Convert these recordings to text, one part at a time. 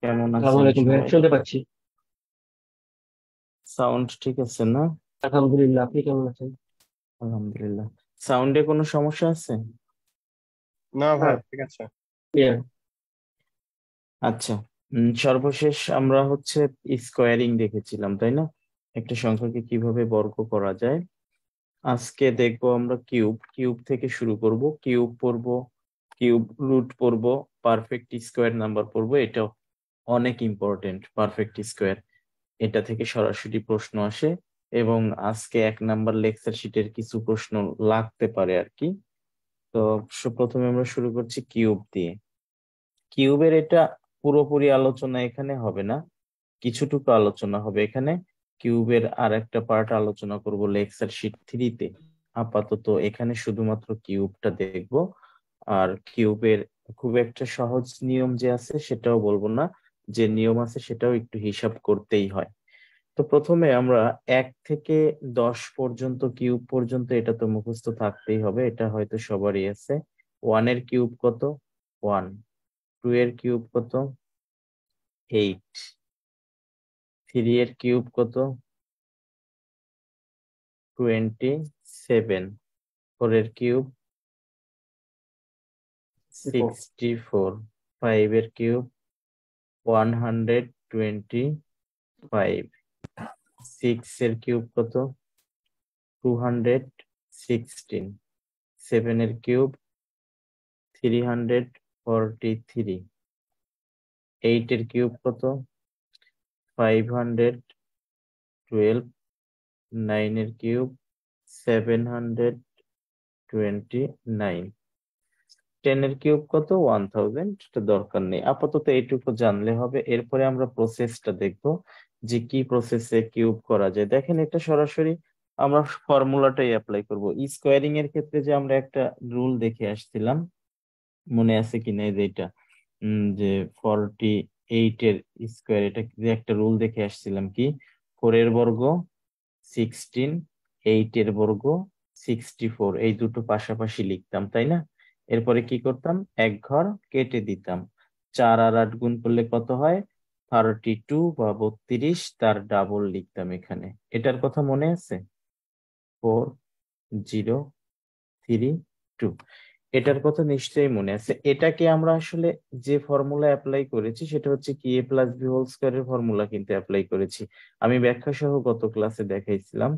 কেমন আসসালামু আছেন আলাইকুম ভাই, সবাই? শুনতে পাচ্ছি। সাউন্ড ঠিক আছে না? আলহামদুলিল্লাহ, আপনি কেমন আছেন? আলহামদুলিল্লাহ। সাউন্ডে কোনো সমস্যা আছে? না না, ভাই, ঠিক আছে। ক্লিয়ার। আচ্ছা। সর্বশেষ আমরা হচ্ছে স্কোয়ারিং দেখেছিলাম, তাই না? একটা সংখ্যাকে কিভাবে বর্গ করা যায়। আজকে দেখবো আমরা কিউব কিউব থেকে শুরু করব। কিউব পড়ব, কিউব রুট পড়ব, পারফেক্ট স্কোয়ার নাম্বার পড়ব। এটা অনেক ইম্পর্টেন্ট, পারফেক্ট স্কোয়ার। এটা থেকে সরাসরি প্রশ্ন আসে এবং আজকে 1 নাম্বার লেকচার শিটের কিছু প্রশ্ন লাগতে পারে আর কি। তো প্রথমে আমরা শুরু করছি কিউব দিয়ে। কিউবের এটা পুরোপুরি আলোচনা এখানে হবে না, কিছুটুকু আলোচনা হবে এখানে। কিউবের আর একটা পার্ট আলোচনা করব লেকচার শিট 3-তে। আপাতত এখানে শুধুমাত্র কিউবটা দেখব। আর কিউবের খুব একটা সহজ নিয়ম যে আছে সেটাও বলবো না, যে নিয়ম আছে সেটাও একটু হিসাব করতেই হয়। তো প্রথমে আমরা 1 থেকে 10 পর্যন্ত কিউব পর্যন্ত এটা তো মুখস্থ থাকতেই হবে, এটা হয়তো সবারই আছে। 1 এর কিউব কত? 1। 2 এর কিউব কত? 8। 3 এর কিউব কত? 27। 4 এর কিউব? 64। 5 এর কিউব? 125। 6 এর কিউব কত? 216। 7 এর কিউব? 343। 8 এর কিউব কত? 512। 9 এর কিউব? 729। 10 এর কিউব কত? 1000। এটা দরকার নেই, আপাতত এইটুকু জানলে হবে। এরপরে আমরা প্রসেসটা দেখব যে কি প্রসেসে কিউব করা যায়। দেখেন, এটা সরাসরি আমরা ফর্মুলাটাই অ্যাপ্লাই করব। স্কোয়ারিং এর ক্ষেত্রে যে আমরা একটা রুল দেখে আসছিলাম, মনে আছে কিনা, এই যে এটা যে 48 এর স্কোয়ার, এটা যে একটা রুল দেখে আসছিলাম কি, 4 এর বর্গ 16, 8 এর বর্গ 64, এই দুটো পাশাপাশি লিখতাম, তাই না? এরপরে কি করতাম, এক ঘর কেটে দিতাম। 4 আর 8 গুণ করলে কত হয়? 32 বা 32, তার ডাবল লিখতাম এখানে। এটার কথা মনে আছে? 4032। এটার কথা নিশ্চয়ই মনে আছে। এটাকে আমরা আসলে যে ফর্মুলা অ্যাপ্লাই করেছি সেটা হচ্ছে কি, এ প্লাস বি হোল স্কোয়ারের ফর্মুলা কিন্তু অ্যাপ্লাই করেছি। আমি ব্যাখ্যা সহ গত ক্লাসে দেখাইছিলাম।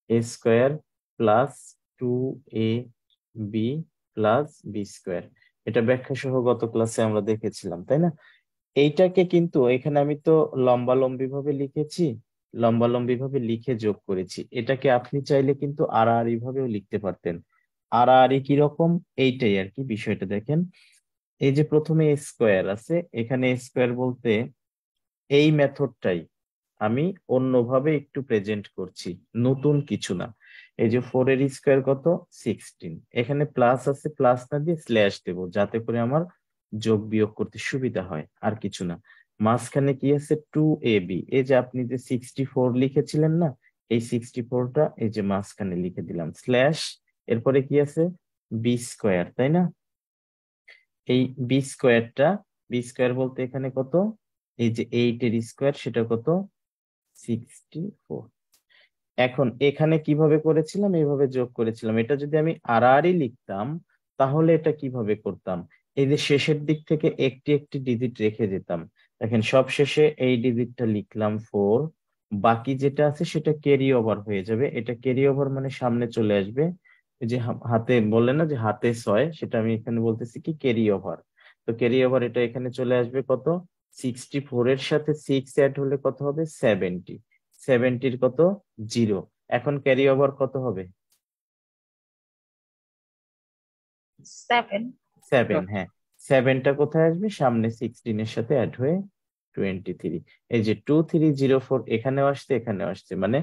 A square plus 2ab plus b square, এটা ব্যাখ্যা সহ গত ক্লাসে আমরা দেখেছিলাম, তাই না? এইটাকে কিন্তু এখানে আমি তো লম্বালম্বি ভাবে লিখেছি, লম্বালম্বি ভাবে লিখে যোগ করেছি। এটাকে আপনি চাইলে কিন্তু আড়াআড়ি ভাবেও লিখতে পারতেন। আড়াআড়ি কিরকম, এইটাই আর কি বিষয়টা। দেখেন, এই যে প্রথমে স্কোয়ার আছে, এখানে স্কোয়ার বলতে এই মেথডটাই আমি অন্যভাবে একটু প্রেজেন্ট করছি, নতুন কিছু না। এই যে 4 এর স্কোয়ার কত? 16। এখানে প্লাস আছে, প্লাস না দিয়ে স্ল্যাশ দেব যাতে করে আমার যোগ বিয়োগ করতে সুবিধা হয়, আর কিছু না। মাঝখানে কি আছে? 2ab। এই যে আপনি যে 64 লিখেছিলেন না, এই 64টা এই যে মাঝখানে লিখে দিলাম স্ল্যাশ। এরপরে কি আছে? বি স্কোয়ার, তাই না? এই বি স্কোয়ারটা, বি স্কোয়ার বলতে এখানে কত? এই যে 8 এর স্কোয়ার, সেটা কত? 64। এখন এখানে কিভাবে করেছিলাম, এইভাবে যোগ করেছিলাম। এটা যদি আমি আড়াআড়ি লিখতাম তাহলে এটা কিভাবে করতাম, এই যে শেষের দিক থেকে একটি একটি ডিজিট রেখে যেতাম। দেখেন, সব শেষে এই ডিজিটটা লিখলাম 4, বাকি যেটা আছে সেটা ক্যারি ওভার হয়ে যাবে। এটা ক্যারি ওভার মানে সামনে চলে আসবে। এই যে হাতে বললেন না যে হাতে 6, সেটা আমি এখানে বলতেছি কি ক্যারি ওভার। তো ক্যারি ওভার এটা এখানে চলে আসবে কত? 64 এর সাথে 6 অ্যাড হলে কত হবে? 70। 70-র কত? 0। এখন ক্যারি ওভার কত হবে? 7। 7, হ্যাঁ। 7টা কোথায় আসবে? সামনে 16 এর সাথে অ্যাড হয়ে 23। এই যে 2304 এখানেও আসছে, এখানেও আসছে, মানে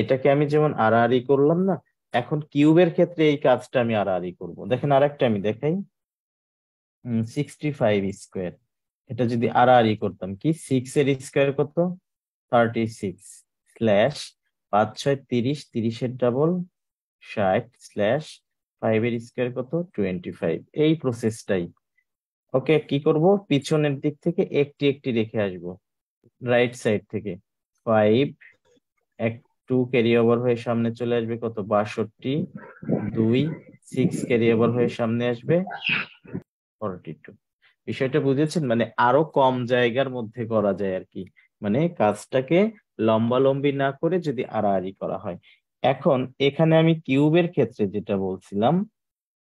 এটাকে আমি যেমন আড়াআড়ি করলাম না, এখন কিউবের ক্ষেত্রে এই কাজটা আমি আড়াআড়ি করব। দেখেন, আরেকটা আমি দেখাই। 65 স্কোয়ার, এটা যদি আড়াআড়ি করতাম কি, 6 এর স্কোয়ার কত? 36 স্ল্যাশ 5 6 30, 30-এর ডাবল 60 স্ল্যাশ 5 এর স্কোয়ার কত? 25। এই প্রসেসটাই ওকে, কি করব, পিছনের দিক থেকে একটি একটি রেখে আসব, রাইট সাইড থেকে। 5, এক 2 ক্যারি ওভার হয়ে সামনে চলে আসবে কত, 62। 2, 6 ক্যারি ওভার হয়ে সামনে আসবে 42। বিষয়টা বুঝেছেন? মানে আরো কম জায়গার মধ্যে করা যায় আর কি, মানে কাজটাকে লম্বালম্বি না করে যদি আড়াআড়ি করা হয়। এখন এখানে আমি কিউবের ক্ষেত্রে যেটা বলছিলাম,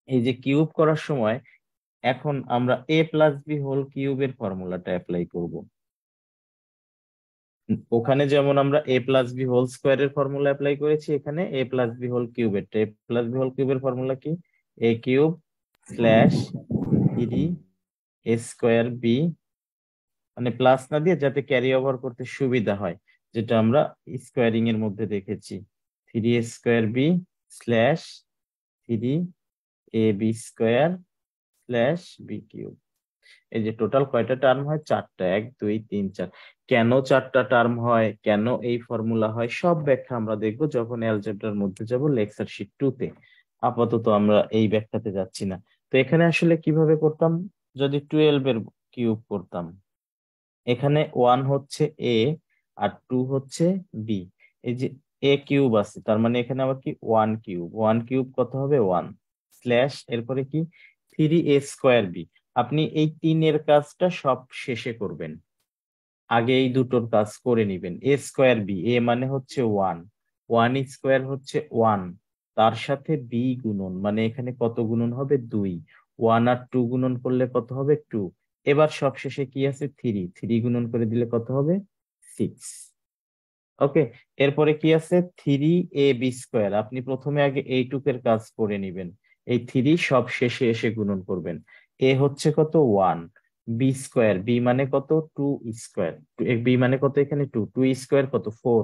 এই যে কিউব করার সময় এখন আমরা এ প্লাস বি হোল কিউবের ফর্মুলাটা অ্যাপ্লাই করব। ওখানে যেমন আমরা এ প্লাস বি হোল স্কোয়ারের ফর্মুলা অ্যাপ্লাই করেছি, এখানে এ প্লাস বি হোল কিউবের, এ প্লাস বি হোল কিউবের ফর্মুলা কি, এ কিউব স্ল্যাশ 3 এ স্কোয়ার বি, মানে প্লাস না দিয়ে যাতে ক্যারি ওভার করতে সুবিধা হয়, যেটা আমরা স্কোয়ারিং এর মধ্যে দেখেছি। 3 square b slash 3 a b square slash b cube. এই যে টোটাল কয়টা টার্ম হয়, 4টা, 1 2 3 4। কেন 4টা টার্ম হয়, কেন এই ফর্মুলা হয়, সব ব্যাখ্যা আমরা দেখবো যখন অ্যালজেব্রার মধ্যে যাব লেকচার শিট 2 তে। আপাতত আমরা এই ব্যাখ্যাতে যাচ্ছি না। তো এখানে আসলে কিভাবে করতাম, যদি 12 এর কিউব করতাম, এখানে 1 হচ্ছে এ আর 2 হচ্ছে বি। এই যে এ কিউব আছে, তার মানে এখানে আবার কি 1 কিউব, 1 কিউব কত হবে 1, স্ল্যাশ এরপরে কি 3 এ স্কোয়ার বি। আপনি এই 3 এর কাজটা সব শেষে করবেন, আগে এই দুটোর কাজ করে নিবেন। এ স্কোয়ার বি, এ মানে হচ্ছে 1, 1 স্কোয়ার হচ্ছে 1, তার সাথে বি গুণন, মানে এখানে কত গুণন হবে 2, 1 আর 2 গুণন করলে কত হবে 2। এবার সবশেষে কি আছে 3, 3 গুণন করে দিলে কত হবে 6। ওকে, এরপরে কি আছে 3 ab স্কোয়ার, আপনি প্রথমে আগে এইটুকের কাজ করে নিবেন, এই 3 সব শেষে এসে গুণন করবেন। এ হচ্ছে কত 1, বি স্কোয়ার, বি মানে কত 2 স্কোয়ার, বি মানে কত এখানে 2, 2 স্কোয়ার কত 4,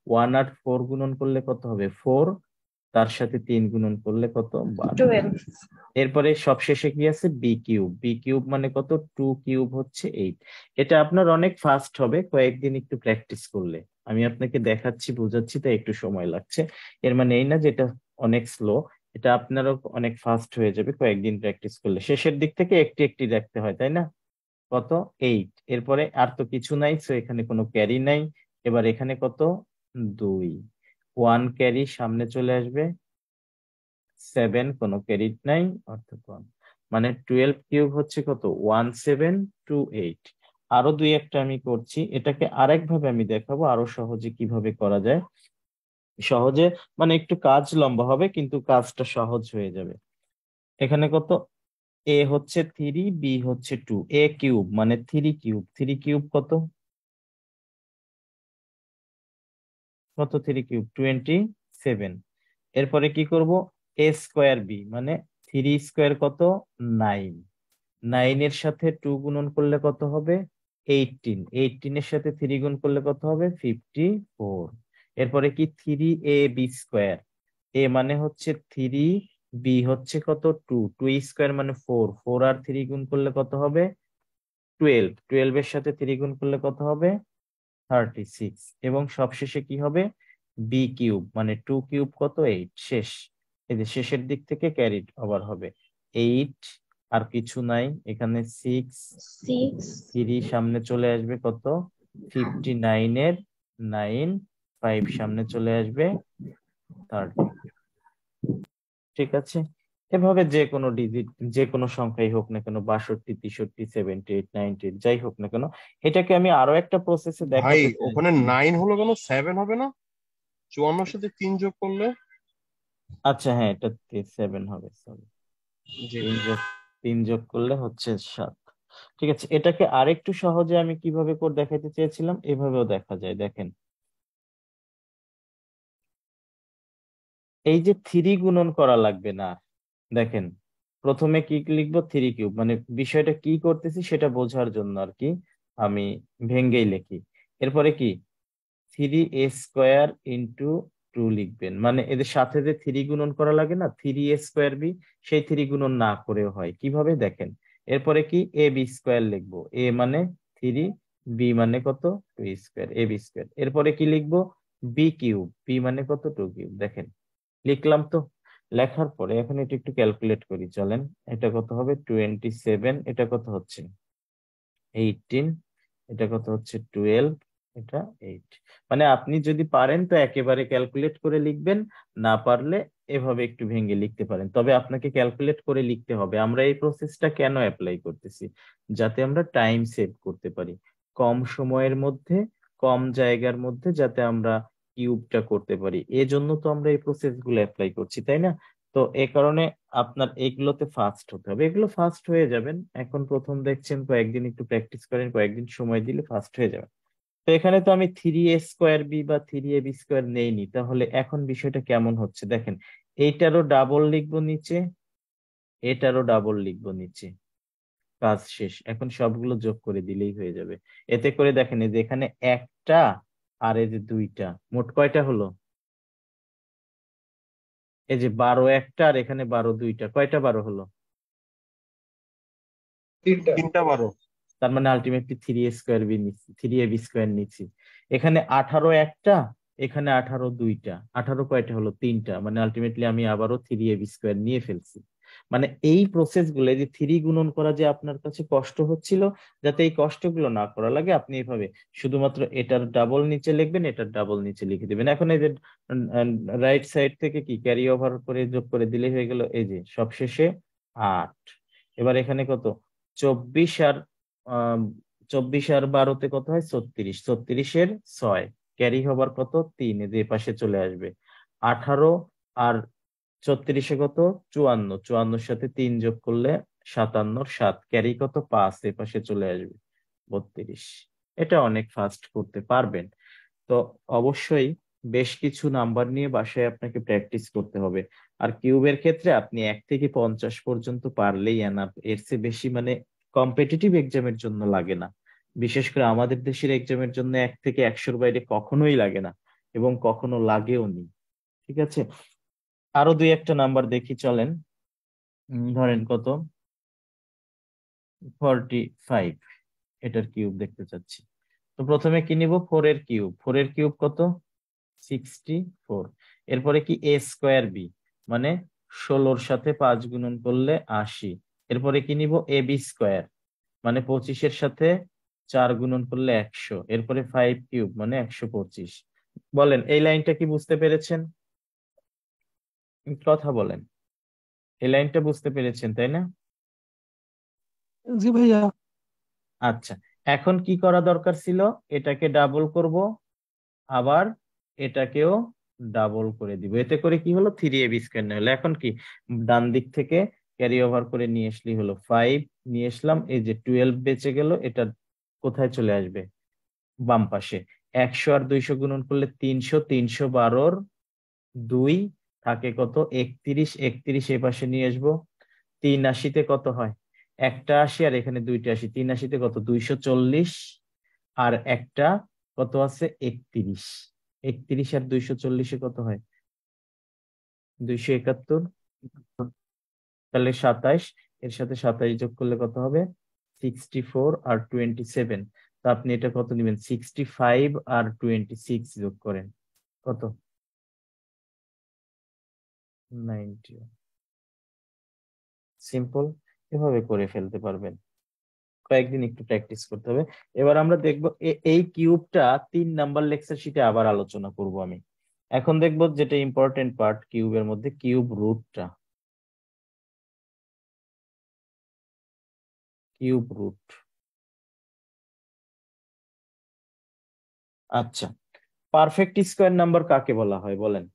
1 আর 4 গুণন করলে কত হবে 4, তার সাথে 3 গুণন করলে কত 12। 12. এরপরে সবশেষে কি আছে বি কিউব, বি কিউব মানে কত 2 কিউব হচ্ছে 8। এটা আপনার অনেক ফাস্ট হবে কয়েকদিন একটু প্র্যাকটিস করলে, আমি আপনাকে দেখাচ্ছি বোঝাচ্ছি তাই একটু সময় লাগছে। এর মানে এই না যে এটা অনেক স্লো, এটা আপনারও অনেক ফাস্ট হয়ে যাবে কয়েকদিন প্র্যাকটিস করলে। শেষের দিক থেকে একটি একটি রাখতে হয়, তাই না? কত 8, এরপরে আর তো কিছু নাই, তো এখানে কোনো ক্যারি নাই। এবার এখানে কত 2, 1 ক্যারি সামনে চলে আসবে, 7 কোনো ক্রেডিট নাই অর্থাৎ 1, মানে 12 কিউব হচ্ছে কত 1728। আরো দুই একটা আমি করছি, এটাকে আরেক ভাবে আমি দেখাবো আরো সহজে কিভাবে করা যায়। সহজে মানে একটু কাজ লম্বা হবে কিন্তু কাজটা সহজ হয়ে যাবে। এখানে কত, এ হচ্ছে 3, বি হচ্ছে 2, এ কিউব মানে 3 কিউব, 3 কিউব কত, কত 3 কিউব 27। এরপরে কি করব, এ স্কোয়ার বি মানে 3 স্কোয়ার কত 9, 9 এর সাথে 2 গুণন করলে কত হবে 18, 18 এর সাথে 3 গুণ করলে কত হবে 54। এরপরে কি 3ab স্কোয়ার, এ মানে হচ্ছে 3, বি হচ্ছে কত 2, 2 স্কোয়ার মানে 4, 4 আর 3 গুণ করলে কত হবে 12, 12 এর সাথে 3 গুণ করলে কত হবে 36। এবং সবশেষে কি হবে বি কিউব মানে 2 কিউব কত 8, শেষ। এই যে শেষের দিক থেকে ক্যারিড ওভার হবে 8, আর কিছু নাই এখানে 6, 6. 3 সামনে চলে আসবে কত 59 এর 9, 5 সামনে চলে আসবে 30। ঠিক আছে, এভাবে যে কোনো ডিজিট, যে কোনো সংখ্যাই হোক না কেন, 62 63 78 90 যাই হোক না কেন, এটাকে আমি আরো একটা প্রসেসে ভাই দেখাতে চাই। ওখানে 9 হলো কেন, 7 হবে না? 54 সাথে 3 যোগ করলে? আচ্ছা হ্যাঁ, এটা 7 হবে, সরি, জি। 3 যোগ, 3 যোগ করলে হচ্ছে 7। ঠিক আছে, এটাকে আরেকটু সহজে আমি কিভাবে করে দেখাতে চেয়েছিলাম, এভাবেও দেখা যায়, দেখেন এই যে 3 গুণন করা লাগবে না, দেখেন প্রথমে কি লিখবো 3 কিউব, মানে বিষয়টা কি করতেছি সেটা বোঝার জন্য আর কি আমি ভেঙ্গেই লিখি। এরপরে কি 3a² * 2 লিখবেন, মানে এদের সাথে যে 3 গুণন করা লাগে না 3a²b, সেই 3 গুণন না করেও হয়, কিভাবে দেখেন। এরপরে কি ab² লিখবো, a মানে 3, বি মানে কত 2 স্কোয়ার, ab²। এরপরে কি লিখবো বি কিউব, বি মানে কত 2 কিউব, দেখেন লিখলাম তো। লেখার পরে এখন এটা একটু ক্যালকুলেট করি, চলেন। এটা কত হবে 27, এটা কত হচ্ছে 18, এটা কত হচ্ছে 12, এটা 8। মানে আপনি যদি পারেন তো একেবারে ক্যালকুলেট করে লিখবেন, না পারলে এভাবে একটু ভেঙে লিখতে পারেন, তবে আপনাকে ক্যালকুলেট করে লিখতে হবে। আমরা এই প্রসেসটা কেন অ্যাপ্লাই করতেছি? যাতে আমরা টাইম সেভ করতে পারি, কম সময়ের মধ্যে কম জায়গার মধ্যে যাতে আমরা কিউবটা করতে পারি, এজন্য তো আমরা এই প্রসেস গুলো অ্যাপ্লাই করছি, তাই না? তো এ কারণে আপনার এগুলোতে ফাস্ট হতে হবে, এগুলো ফাস্ট হয়ে যাবেন। এখন প্রথম দেখছেন, কয়েকদিন একটু প্র্যাকটিস করেন, কয়েকদিন সময় দিলে ফাস্ট হয়ে যাবে। তো এখানে তো আমি 3a² b বা 3ab² নেইনি, তাহলে এখন বিষয়টা কেমন হচ্ছে দেখেন। এইটারও ডাবল লিখবো নিচে, এটারও ডাবল লিখবো নিচে, কাজ শেষ। এখন সবগুলো যোগ করে দিলেই হয়ে যাবে। এতে করে দেখেন, এই যে এখানে একটা আর এই যে দুইটা, মোট কয়টা হলো? এই যে 12 একটা আর এখানে 12 দুইটা, কয়টা 12 হলো? তিনটা 12। তার মানে আলটিমেটলি 3a² b নিচ্ছি, 3ab² নিচ্ছি। এখানে 18 একটা, এখানে 18 দুইটা, 18 কয়টা হলো? তিনটা, মানে আলটিমেটলি আমি আবারও 3ab² নিয়ে ফেলছি। মানে এই প্রসেস গুলো, এই যে 3 গুণন করা যে আপনার কাছে কষ্ট হচ্ছিল, যাতে এই কষ্টগুলো না করা লাগে, আপনি এইভাবে শুধুমাত্র এটার ডাবল নিচে লিখবেন, এটার ডাবল নিচে লিখে দিবেন। এখন এই যে রাইট সাইড থেকে কি ক্যারি ওভার করে যোগ করে দিলে হয়ে গেল, এই যে সবশেষে 8। এবার এখানে কত? 24 আর 24 আর 12-তে কত হয়? 36, 36-এর 6, ক্যারি হবার কত? 3, যে পাশে চলে আসবে। 18 আর 36-এ কত? 54, 54-এর সাথে 3 যোগ করলে 57, 7, ক্যারি কত? 5, এ পাশে চলে আসবে 32। এটা অনেক ফাস্ট করতে পারবেন। তো অবশ্যই বেশ কিছু নাম্বার নিয়ে বাসায় আপনাকে প্র্যাকটিস করতে হবে। আর কিউবের ক্ষেত্রে আপনি 1 থেকে 50 পর্যন্ত পারলেই এনাফ, এর চেয়ে বেশি মানে কম্পিটিটিভ এক্সামের জন্য লাগে না। বিশেষ করে আমাদের দেশের এক্সামের জন্য 1 থেকে 100-র বাইরে কখনোই লাগে না, এবং কখনো লাগেও নি। ঠিক আছে, আরো দুই একটা নাম্বার দেখি, চলেন। ধরেন কত? 45, এটার কিউব দেখতে চাচ্ছি। তো প্রথমে কি নিব? 4-এর কিউব। 4-এর কিউব কত? 64। এরপরে কি a²b, মানে 16-র সাথে 5 গুণন করলে 80। এরপরে কি নিব? ab², মানে 25-এর সাথে 4 গুণন করলে 100। এরপরে 5³ মানে 125। বলেন এই লাইনটা কি বুঝতে পেরেছেন? কথা বলেন, এই লাইনটা বুঝতে পেরেছেন তাই না? জি ভাইয়া। আচ্ছা, এখন কি করা দরকার ছিল? এটাকে ডাবল করব, আবার এটাকেও ডাবল করে দিব, এতে করে কি হলো? 3ab² হলো। এখন কি ডান দিক থেকে ক্যারি ওভার করে নিয়ে আসলি হলো, 5 নিয়ে আসলাম, এই যে 12 বেঁচে গেল, এটা কোথায় চলে আসবে? বাম পাশে। 100 আর 200 গুণন করলে 300, 312-র 2 থাকে কত? 31, 31 এ পাশে নিয়ে আসবো। 380-তে কত হয়? একটা 80 আর এখানে দুইটা 80, 380-তে কত? 240, আর একটা কত আছে? 31। 31 আর 240-এ কত হয়? 271। তাহলে 27, এর সাথে 27 যোগ করলে কত হবে? 64 আর 27। তো আপনি এটা কত নিবেন? 65 আর 26 যোগ করেন, কত? 90। সিম্পল, এভাবে করে ফেলতে পারবেন। কয়েকদিন একটু প্র্যাকটিস করতে হবে। এবার আমরা দেখবো এই কিউবটা 3 নাম্বার লেকচার শিটে আবার আলোচনা করব আমি। এখন দেখবো যেটা ইম্পর্টেন্ট পার্ট কিউবের মধ্যে, কিউব রুটটা। Cube root. আচ্ছা, পারফেক্ট স্কোয়ার নাম্বার কাকে বলা হয় বলেন?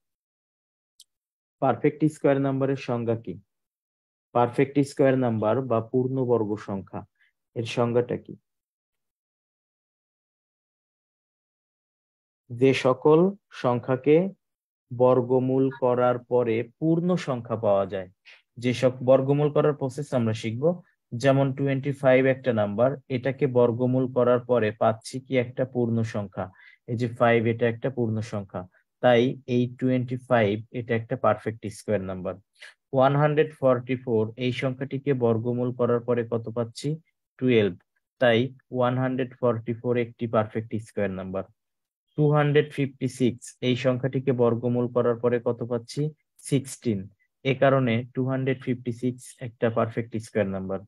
পারফেক্ট স্কোয়ার নাম্বারের সংজ্ঞা কি? পারফেক্ট স্কোয়ার নাম্বার বা পূর্ণবর্গ সংখ্যা, এর সংজ্ঞাটা কি? যে সকল সংখ্যাকে বর্গমূল করার পরে পূর্ণ সংখ্যা পাওয়া যায়। যেসব বর্গমূল করার প্রসেস আমরা শিখবো, যেমন 25 একটা নাম্বার, এটাকে বর্গমূল করার পরে পাচ্ছি কি? একটা পূর্ণ সংখ্যা। এই যে 5, এটা একটা পূর্ণ সংখ্যা, তাই এই 25 এটা একটা পারফেক্ট স্কোয়ার নাম্বার। 144 এই সংখ্যাটিকে বর্গমূল করার পরে কত পাচ্ছি? 12, তাই 144 একটি পারফেক্ট স্কোয়ার নাম্বার। 256 এই সংখ্যাটিকে বর্গমূল করার পরে কত পাচ্ছি? 16, এ কারণে 256 একটা পারফেক্ট স্কোয়ার নাম্বার।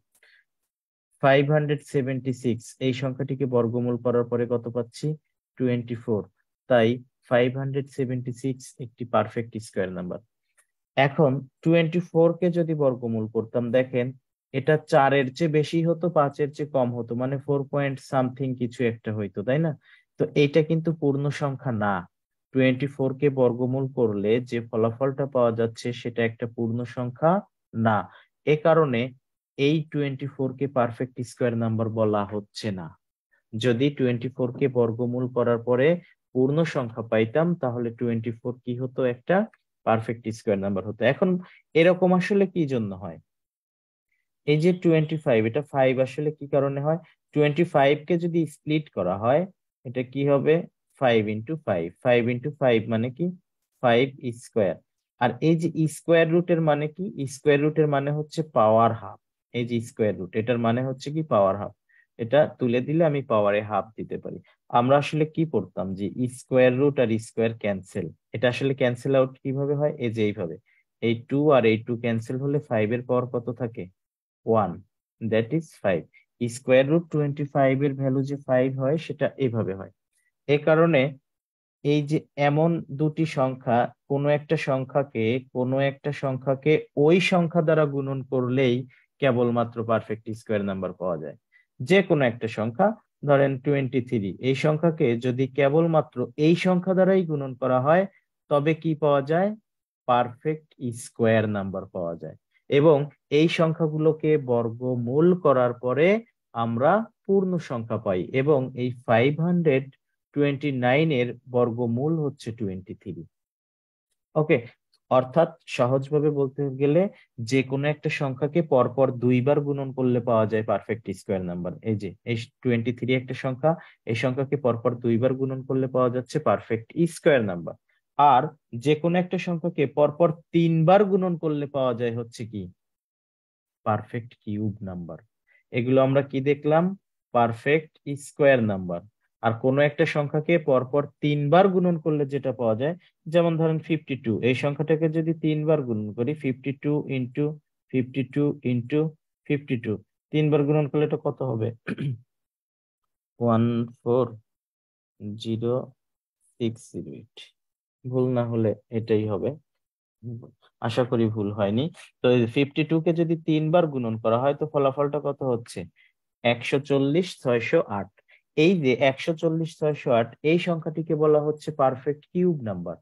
576 এই সংখ্যাটিকে বর্গমূল করার পরে কত পাচ্ছি? 24। তাই 576 একটি পারফেক্ট স্কোয়ার নাম্বার। এখন 24 কে যদি বর্গমূল করতাম, দেখেন এটা 4-এর চেয়ে বেশি হতো, 5-এর চেয়ে কম হতো, মানে 4 পয়েন্ট সামথিং কিছু একটা হইতো, তাই না? তো এইটা কিন্তু পূর্ণ সংখ্যা না। 24 কে বর্গমূল করলে যে ফলাফলটা পাওয়া যাচ্ছে সেটা একটা পূর্ণ সংখ্যা না। এ কারণে এই 24 কে পারফেক্ট স্কোয়ার নাম্বার বলা হচ্ছে না। যদি 24 কে বর্গমূল করার পরে পূর্ণ সংখ্যা পাইতাম তাহলে 24 কি হতো? একটা পারফেক্ট স্কোয়ার নাম্বার হতো। এখন এরকম আসলে কি জন্য হয়? এই যে 25, এটা 5 আসলে কি কারণে হয়? 25 কে যদি স্প্লিট করা হয়, এটা কি হবে? 5 ইন্টু 5, 5 ইন্টু 5 মানে কি? 5 স্কোয়ার। আর এই যে স্কোয়ার রুটের মানে কি? স্কোয়ার রুটের মানে হচ্ছে পাওয়ার হাফ। এই যে স্কোয়ার রুট, এটার মানে হচ্ছে কি? Power half. এটা তুলে দিলে আমি পাওয়ারে হাফ দিতে পারি। আমরা আসলে কি পড়তাম যে স্কোয়ার রুট আর স্কোয়ার ক্যান্সেল। এটা আসলে ক্যান্সেল আউট কিভাবে হয়? এই যে এইভাবে, এই 2 আর এই 2 ক্যান্সেল হলে 5 এর পাওয়ার কত থাকে? 1, দ্যাট ইজ 5। স্কোয়ার রুট 25 এর ভ্যালু যে 5 হয় সেটা এভাবে হয়। এ কারণে এই যে এমন দুটি সংখ্যা, কোনো একটা সংখ্যাকে ওই সংখ্যা দ্বারা গুণন করলেই কেবলমাত্র পারফেক্ট স্কোয়ার নাম্বার পাওয়া যায়। যে কোনো একটা সংখ্যা, ধরেন 23, এই সংখ্যাকে যদি কেবলমাত্র এই সংখ্যা দ্বারাই গুণন করা হয় তবে কি পাওয়া যায়? পারফেক্ট স্কোয়ার নাম্বার পাওয়া যায়। এবং এই সংখ্যাগুলোকে বর্গমূল করার পরে আমরা পূর্ণ সংখ্যা পাই, এবং এই 529 এর বর্গমূল হচ্ছে 23। ওকে, অর্থাৎ সহজভাবে বলতে গেলে যে কোনো একটা সংখ্যাকে পরপর দুইবার গুণন করলে পাওয়া যায় পারফেক্ট স্কোয়ার নাম্বার। এই যে এই 23 একটা সংখ্যা, এই সংখ্যাকে পরপর দুইবার গুণন করলে পাওয়া যাচ্ছে পারফেক্ট স্কোয়ার নাম্বার। আর যে কোনো একটা সংখ্যাকে পরপর 3বার গুণন করলে পাওয়া যায় হচ্ছে কি? Perfect cube number. এগুলো আমরা কি দেখলাম? Perfect square number. আর কোন একটা সংখ্যাকে পরপর 3বার গুণন করলে যেটা পাওয়া যায়, যেমন ধরেন 52, এই সংখ্যাটাকে যদি 3বার গুণন করি, 52 ইন্টু 52 ইন্টু 52, 3বার গুণন করলে এটা কত হবে? 140,608। ভুল না হলে এটাই হবে। আশা করি ভুল হয়নি। তো 52 কে যদি 3বার গুণন করা হয় তো ফলাফলটা কত হচ্ছে? 140,608। এই যে 140,608 এই সংখ্যাটিকে বলা হচ্ছে পারফেক্ট কিউব নাম্বার।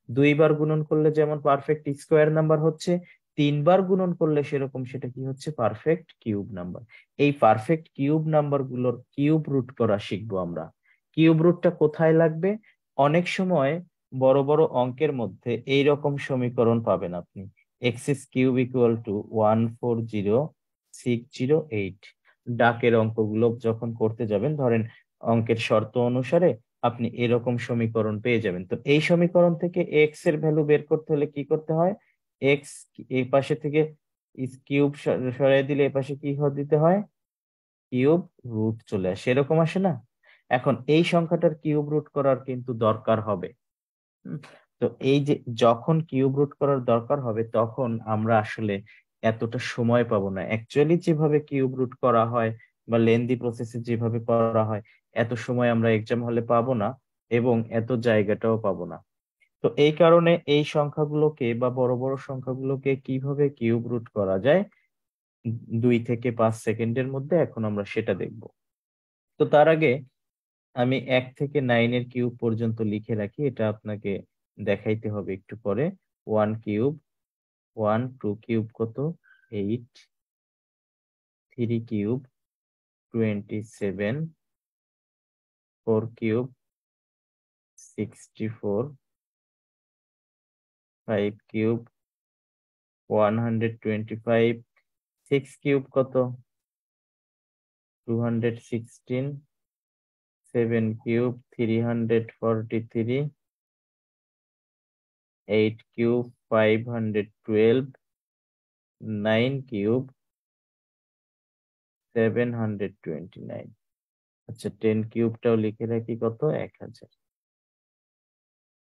দুইবার গুণন করলে যেমন পারফেক্ট স্কোয়ার নাম্বার হচ্ছে, 3বার গুণন করলে সেরকম সেটা কি হচ্ছে? Perfect cube number. এই পারফেক্ট কিউব নাম্বার গুলোর কিউব রুট করা শিখবো আমরা। কিউব রুটটা কোথায় লাগবে? অনেক সময় বড় বড় অঙ্কের মধ্যে এই রকম সমীকরণ পাবেন আপনি, এক্স কিউব ইকুয়াল টু 140,608। ডাকের অঙ্কগুলো যখন করতে যাবেন, ধরেন অঙ্কের শর্ত অনুসারে আপনি এরকম সমীকরণ পেয়ে যাবেন। তো এই সমীকরণ থেকে এক্স এর ভ্যালু বের করতে হলে কি করতে হয়? এক্স এই পাশে থেকে কিউব সরিয়ে দিলে এই পাশে কি দিতে হয়? কিউব রুট চলে আসে, এরকম আসে না? এখন এই সংখ্যাটার কিউব রুট করার কিন্তু দরকার হবে। হুম, তো এই যে যখন কিউব রুট করার দরকার হবে তখন আমরা আসলে এতটা সময় পাবো না। অ্যাকচুয়ালি যেভাবে কিউব রুট করা হয় বা লেন্দি প্রসেসে যেভাবে করা হয়, এত সময় আমরা এক্সাম হলে পাবো না, এবং এত জায়গাটাও পাবো না। তো এই কারণে এই সংখ্যাগুলোকে বা বড় বড় সংখ্যাগুলোকে কিভাবে কিউব রুট করা যায় 2 থেকে 5 সেকেন্ডের মধ্যে, এখন আমরা সেটা দেখব। তো তার আগে আমি 1 থেকে 9 এর কিউব পর্যন্ত লিখে রাখি, এটা আপনাকে দেখাইতে হবে একটু পরে। 1 কিউব, 2 কিউব কত? 8, 3 কিউব 27, 4 কিউব 64, 5 কিউব 125, 6 কিউব কত? 216, 7 কিউব 343, 8 কিউব 512, 9 কিউব 729। আচ্ছা, 10 কিউবটাও লিখে রাখি, কত? 1000।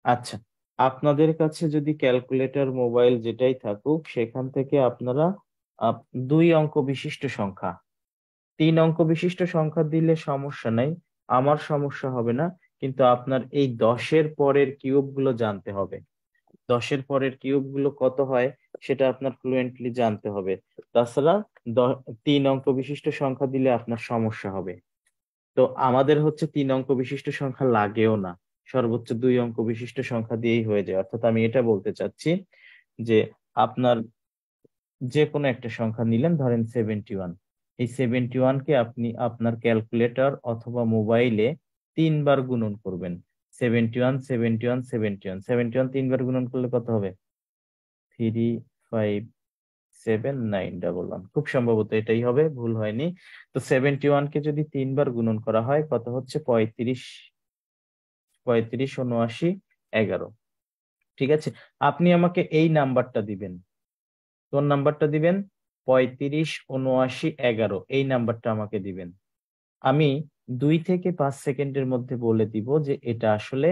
আচ্ছা, আপনাদের কাছে যদি ক্যালকুলেটর মোবাইল যেটাই থাকুক সেখান থেকে আপনারা 2 অঙ্ক বিশিষ্ট সংখ্যা 3 অঙ্ক বিশিষ্ট সংখ্যা দিলে সমস্যা নাই, আমার সমস্যা হবে না, কিন্তু আপনার এই 10-এর পরের কিউব গুলো জানতে হবে। 10-এর পরের কিউব গুলো কত হয় সেটা আপনার ফ্লুয়েন্টলি জানতে হবে। তাছাড়া 3 অঙ্ক বিশিষ্ট সংখ্যা দিলে আপনার সমস্যা হবে। তো আমাদের হচ্ছে 3 অঙ্ক বিশিষ্ট সংখ্যা লাগেও না, সর্বোচ্চ 2 অঙ্ক বিশিষ্ট সংখ্যা দিয়েই হয়ে যায়। অর্থাৎ আমি এটা বলতে চাচ্ছি যে আপনার যে কোনো একটা সংখ্যা নিলেন, ধরেন 71। এই 71-কে আপনি আপনার ক্যালকুলেটর অথবা মোবাইলে 3 বার গুণন করবেন। 71, 71, 71, 71 3 বার গুণন করলে কত হবে? 35791। খুব সম্ভবত এটাই হবে, ভুল হয়নি। তো 71-কে যদি 3 বার গুণন করা হয় কত হচ্ছে? 35, 35, 79, 11। ঠিক আছে, আপনি আমাকে এই নাম্বারটা দিবেন। কোন নাম্বারটা দিবেন? 35, 79, 11 এই নাম্বারটা আমাকে দিবেন। আমি 2 থেকে 5 সেকেন্ডের মধ্যে বলে দিব যে এটা আসলে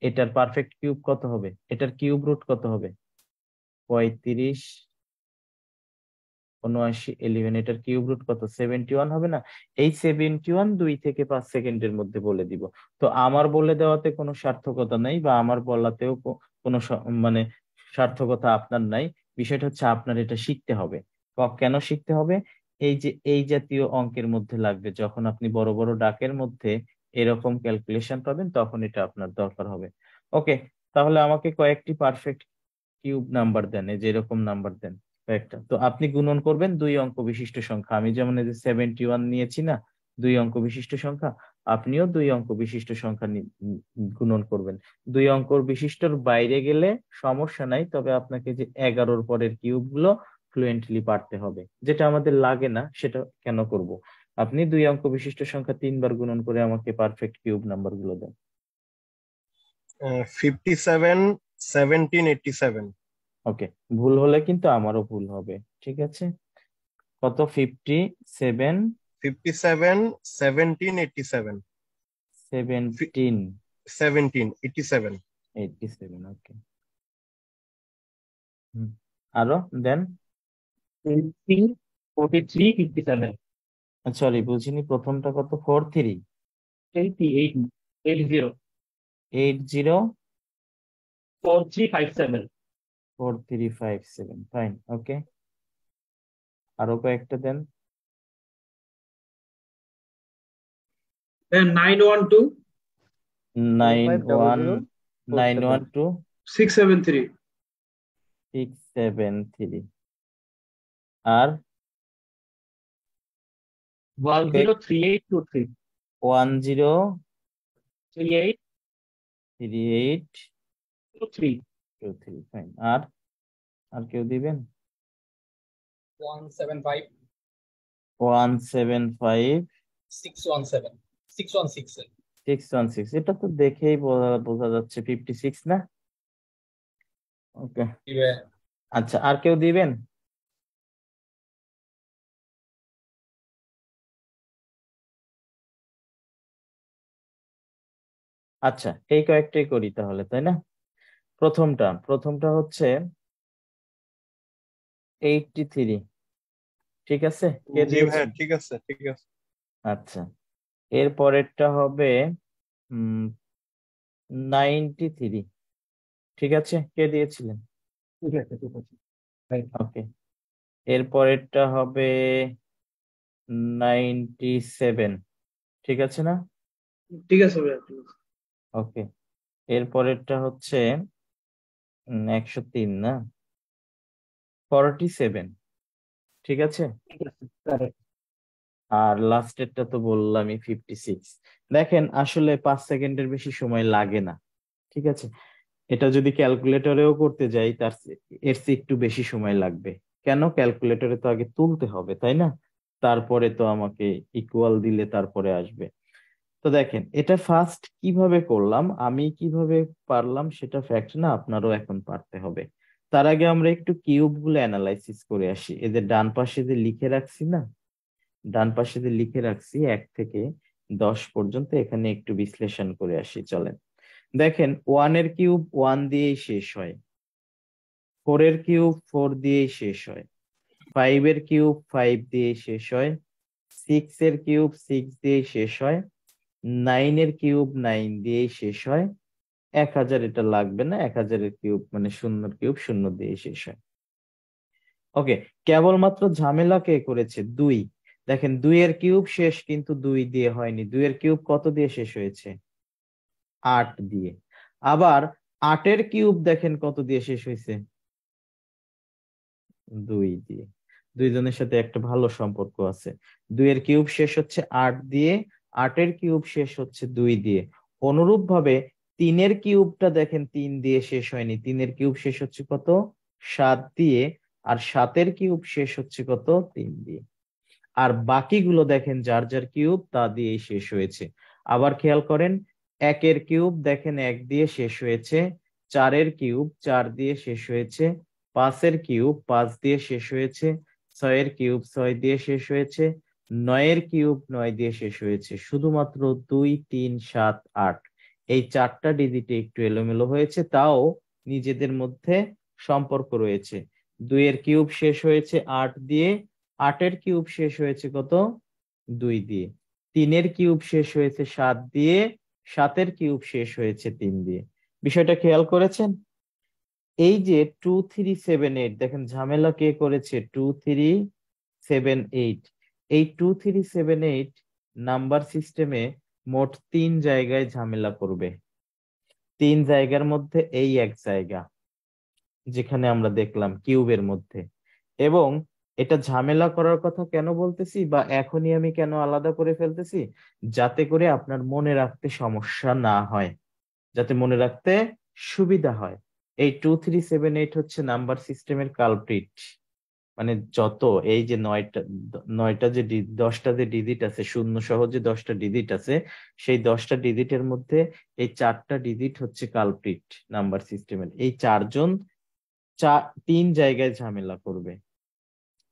এটার পারফেক্ট কিউব কত হবে, এটার কিউব রুট কত হবে। 35, 79, 11 এটার কিউব রুট কত? 71 হবে না? এই 71 2 থেকে 5 সেকেন্ডের মধ্যে বলে দিব। তো আমার বলে দেওয়াতে কোনো সার্থকতা নাই, বা আমার বলাতেও কোনো মানে সার্থকতা আপনার নাই। বিষয়টা হচ্ছে আপনার এটা শিখতে হবে। কেন শিখতে হবে? এই যে এই জাতীয় অঙ্কের মধ্যে লাগবে, যখন আপনি বড় বড় ডাকের মধ্যে এরকম ক্যালকুলেশন পাবেন তখন এটা আপনার দরকার হবে। ওকে, তাহলে আমাকে কয়েকটি পারফেক্ট কিউব নাম্বার দেন, এই যে এরকম নাম্বার দেন কয়েকটা। তো আপনি গুণন করবেন 2 অঙ্ক বিশিষ্ট সংখ্যা। আমি যেমন এই যে 71 নিয়েছি না, 2 অঙ্ক বিশিষ্ট সংখ্যা, আপনিও 2 অঙ্ক বিশিষ্ট সংখ্যা গুণন করবেন। 2 অঙ্ক বিশিষ্টর বাইরে গেলে সমস্যা নাই, তবে আপনাকে যে 11-র পরের কিউব গুলো ফ্লুয়েন্টলি পারতে হবে। যেটা আমাদের লাগে না সেটা কেন করব? আপনি 2 অঙ্ক বিশিষ্ট সংখ্যা 3 বার গুণন করে আমাকে পারফেক্ট কিউব নাম্বার গুলো দেন। 57, 17, 87। ওকে, ভুল হলে কিন্তু আমারও ভুল হবে। ঠিক আছে, কত? 57, 57, 17, 87। 17, 17, 87। 87। ওকে, আরো দেন। 20, 43, 57, সরি, বুঝিনি, প্রথমটা কত? 43, 88, 80, 80, 4357, 4357। ফাইন, ওকে, আরো কয়েকটা দেন। then 912, 91, 912, 673, 673। আর 103823, 10, 3823, 3823। ফাইন, আর আর কেউ দিবেন? 175, 175, 617, 616। 616। এটা তো দেখেই বোঝা যাচ্ছে 56 না? ওকে, আচ্ছা, আর কেউ দিবেন? আচ্ছা, এই কয়েকটাই করি তাহলে, তাই না? প্রথমটা হচ্ছে 83। ঠিক আছে, কে জি ভাইয়া, দিয়েছেন? ঠিক আছে, ঠিক আছে। আচ্ছা, এর পরেরটা হবে 93। ঠিক আছে, কে দিয়েছিলেন? ঠিক আছে, ঠিক আছে, right. ওকে, এর পরেরটা হবে 97। ঠিক আছে না? ঠিক আছে ভাইয়া, ঠিক আছে। ওকে, এর পরেরটা হচ্ছে 103 না, 47। ঠিক আছে, ঠিক আছে, correct. আর লাস্টেরটা তো বললামই 56। দেখেন, আসলে 5 সেকেন্ডের বেশি সময় লাগে না। ঠিক আছে, এটা যদি ক্যালকুলেটরেও করতে যাই এর চেয়ে একটু বেশি সময় লাগবে। কেন? ক্যালকুলেটরে তো আগে তুলতে হবে, তাই না? তারপরে তো আমাকে ইকুয়াল দিলে তারপরে আসবে। তো দেখেন, এটা ফার্স্ট কিভাবে করলাম, আমি কিভাবে পারলাম সেটা ফ্যাক্ট না, আপনারও এখন পারতে হবে। তার আগে আমরা একটু কিউব গুলো অ্যানালাইসিস করে আসি। এদের ডান পাশে যে লিখে রাখছি না, ডান পাশে যে লিখে রাখছি 1 থেকে 10 পর্যন্ত, এখানে একটু বিশ্লেষণ করে আসি, চলেন। দেখেন 1 এর কিউব 1 দিয়েই শেষ হয়, 4 এর কিউব 4 দিয়েই শেষ হয়, 5 এর কিউব 5 দিয়েই শেষ হয়, 6 এর কিউব 6 দিয়েই শেষ হয়, 9 এর কিউব 9 দিয়েই শেষ হয়, 1000 এটা লাগবে না, 1000 এর কিউব মানে শূন্যর কিউব শূন্য দিয়ে শেষ হয়। ওকে, কেবলমাত্র ঝামেলা কে করেছে? 2। দেখেন 2 এর কিউব শেষ কিন্তু 2 দিয়ে হয়নি, 2 এর কিউব কত দিয়ে শেষ হয়েছে? 8 দিয়ে। আবার 8 এর কিউব দেখেন কত দিয়ে শেষ হয়েছে? 2 দিয়ে। দুইজনের সাথে একটা ভালো সম্পর্ক আছে। 2 এর কিউব শেষ হচ্ছে 8 দিয়ে, 8 এর কিউব শেষ হচ্ছে 2 দিয়ে। অনুরূপ ভাবে 3 এর কিউবটা দেখেন 3 দিয়ে শেষ হয়নি, 3 এর কিউব শেষ হচ্ছে কত? 7 দিয়ে। আর 7 এর কিউব শেষ হচ্ছে কত? 3 দিয়ে। আর বাকিগুলো দেখেন যার যার কিউব তা দিয়েই শেষ হয়েছে। আবার খেয়াল করেন, 1 এর কিউব দেখেন 1 দিয়ে শেষ হয়েছে, 4 এর কিউব 4 দিয়ে শেষ হয়েছে, 5 এর কিউব 5 দিয়ে শেষ হয়েছে, 6 এর কিউব 6 দিয়ে শেষ হয়েছে, 9 এর কিউব 9 দিয়ে শেষ হয়েছে। শুধুমাত্র 2, 3, 7, 8 এই 4টা ডিজিটে একটু এলোমেলো হয়েছে, তাও নিজেদের মধ্যে সম্পর্ক রয়েছে। 2 এর কিউব শেষ হয়েছে 8 দিয়ে, 8 এর কিউব শেষ হয়েছে কত? 2 দিয়ে। 3 এর কিউব শেষ হয়েছে 7 দিয়ে, 7 এর কিউব শেষ হয়েছে 3 দিয়ে। বিষয়টা খেয়াল করেছেন? এই যে 2, 3, 7, 8 দেখেন ঝামেলা কে করেছে? 2, 3, 7, 8। এই 2, 3, 7, 8 নাম্বার সিস্টেমে মোট 3 জায়গায় ঝামেলা করবে। 3 জায়গার মধ্যে এই এক জায়গা যেখানে আমরা দেখলাম কিউবের মধ্যে। এবং এটা ঝামেলা করার কথা কেন বলতেছি বা এখনই আমি কেন আলাদা করে ফেলতেছি? যাতে করে আপনার মনে রাখতে সমস্যা না হয়, যাতে মনে রাখতে সুবিধা হয়। এই 2, 3, 7, 8 হচ্ছে নাম্বার সিস্টেমের কালপ্রিট। মানে যত এই যে 9টা যে 10টা যে ডিজিট আছে, শূন্য সহ যে 10টা ডিজিট আছে, সেই 10টা ডিজিটের মধ্যে এই 4টা ডিজিট হচ্ছে কালপ্রিট নাম্বার সিস্টেমের। এই 4জন 3 জায়গায় ঝামেলা করবে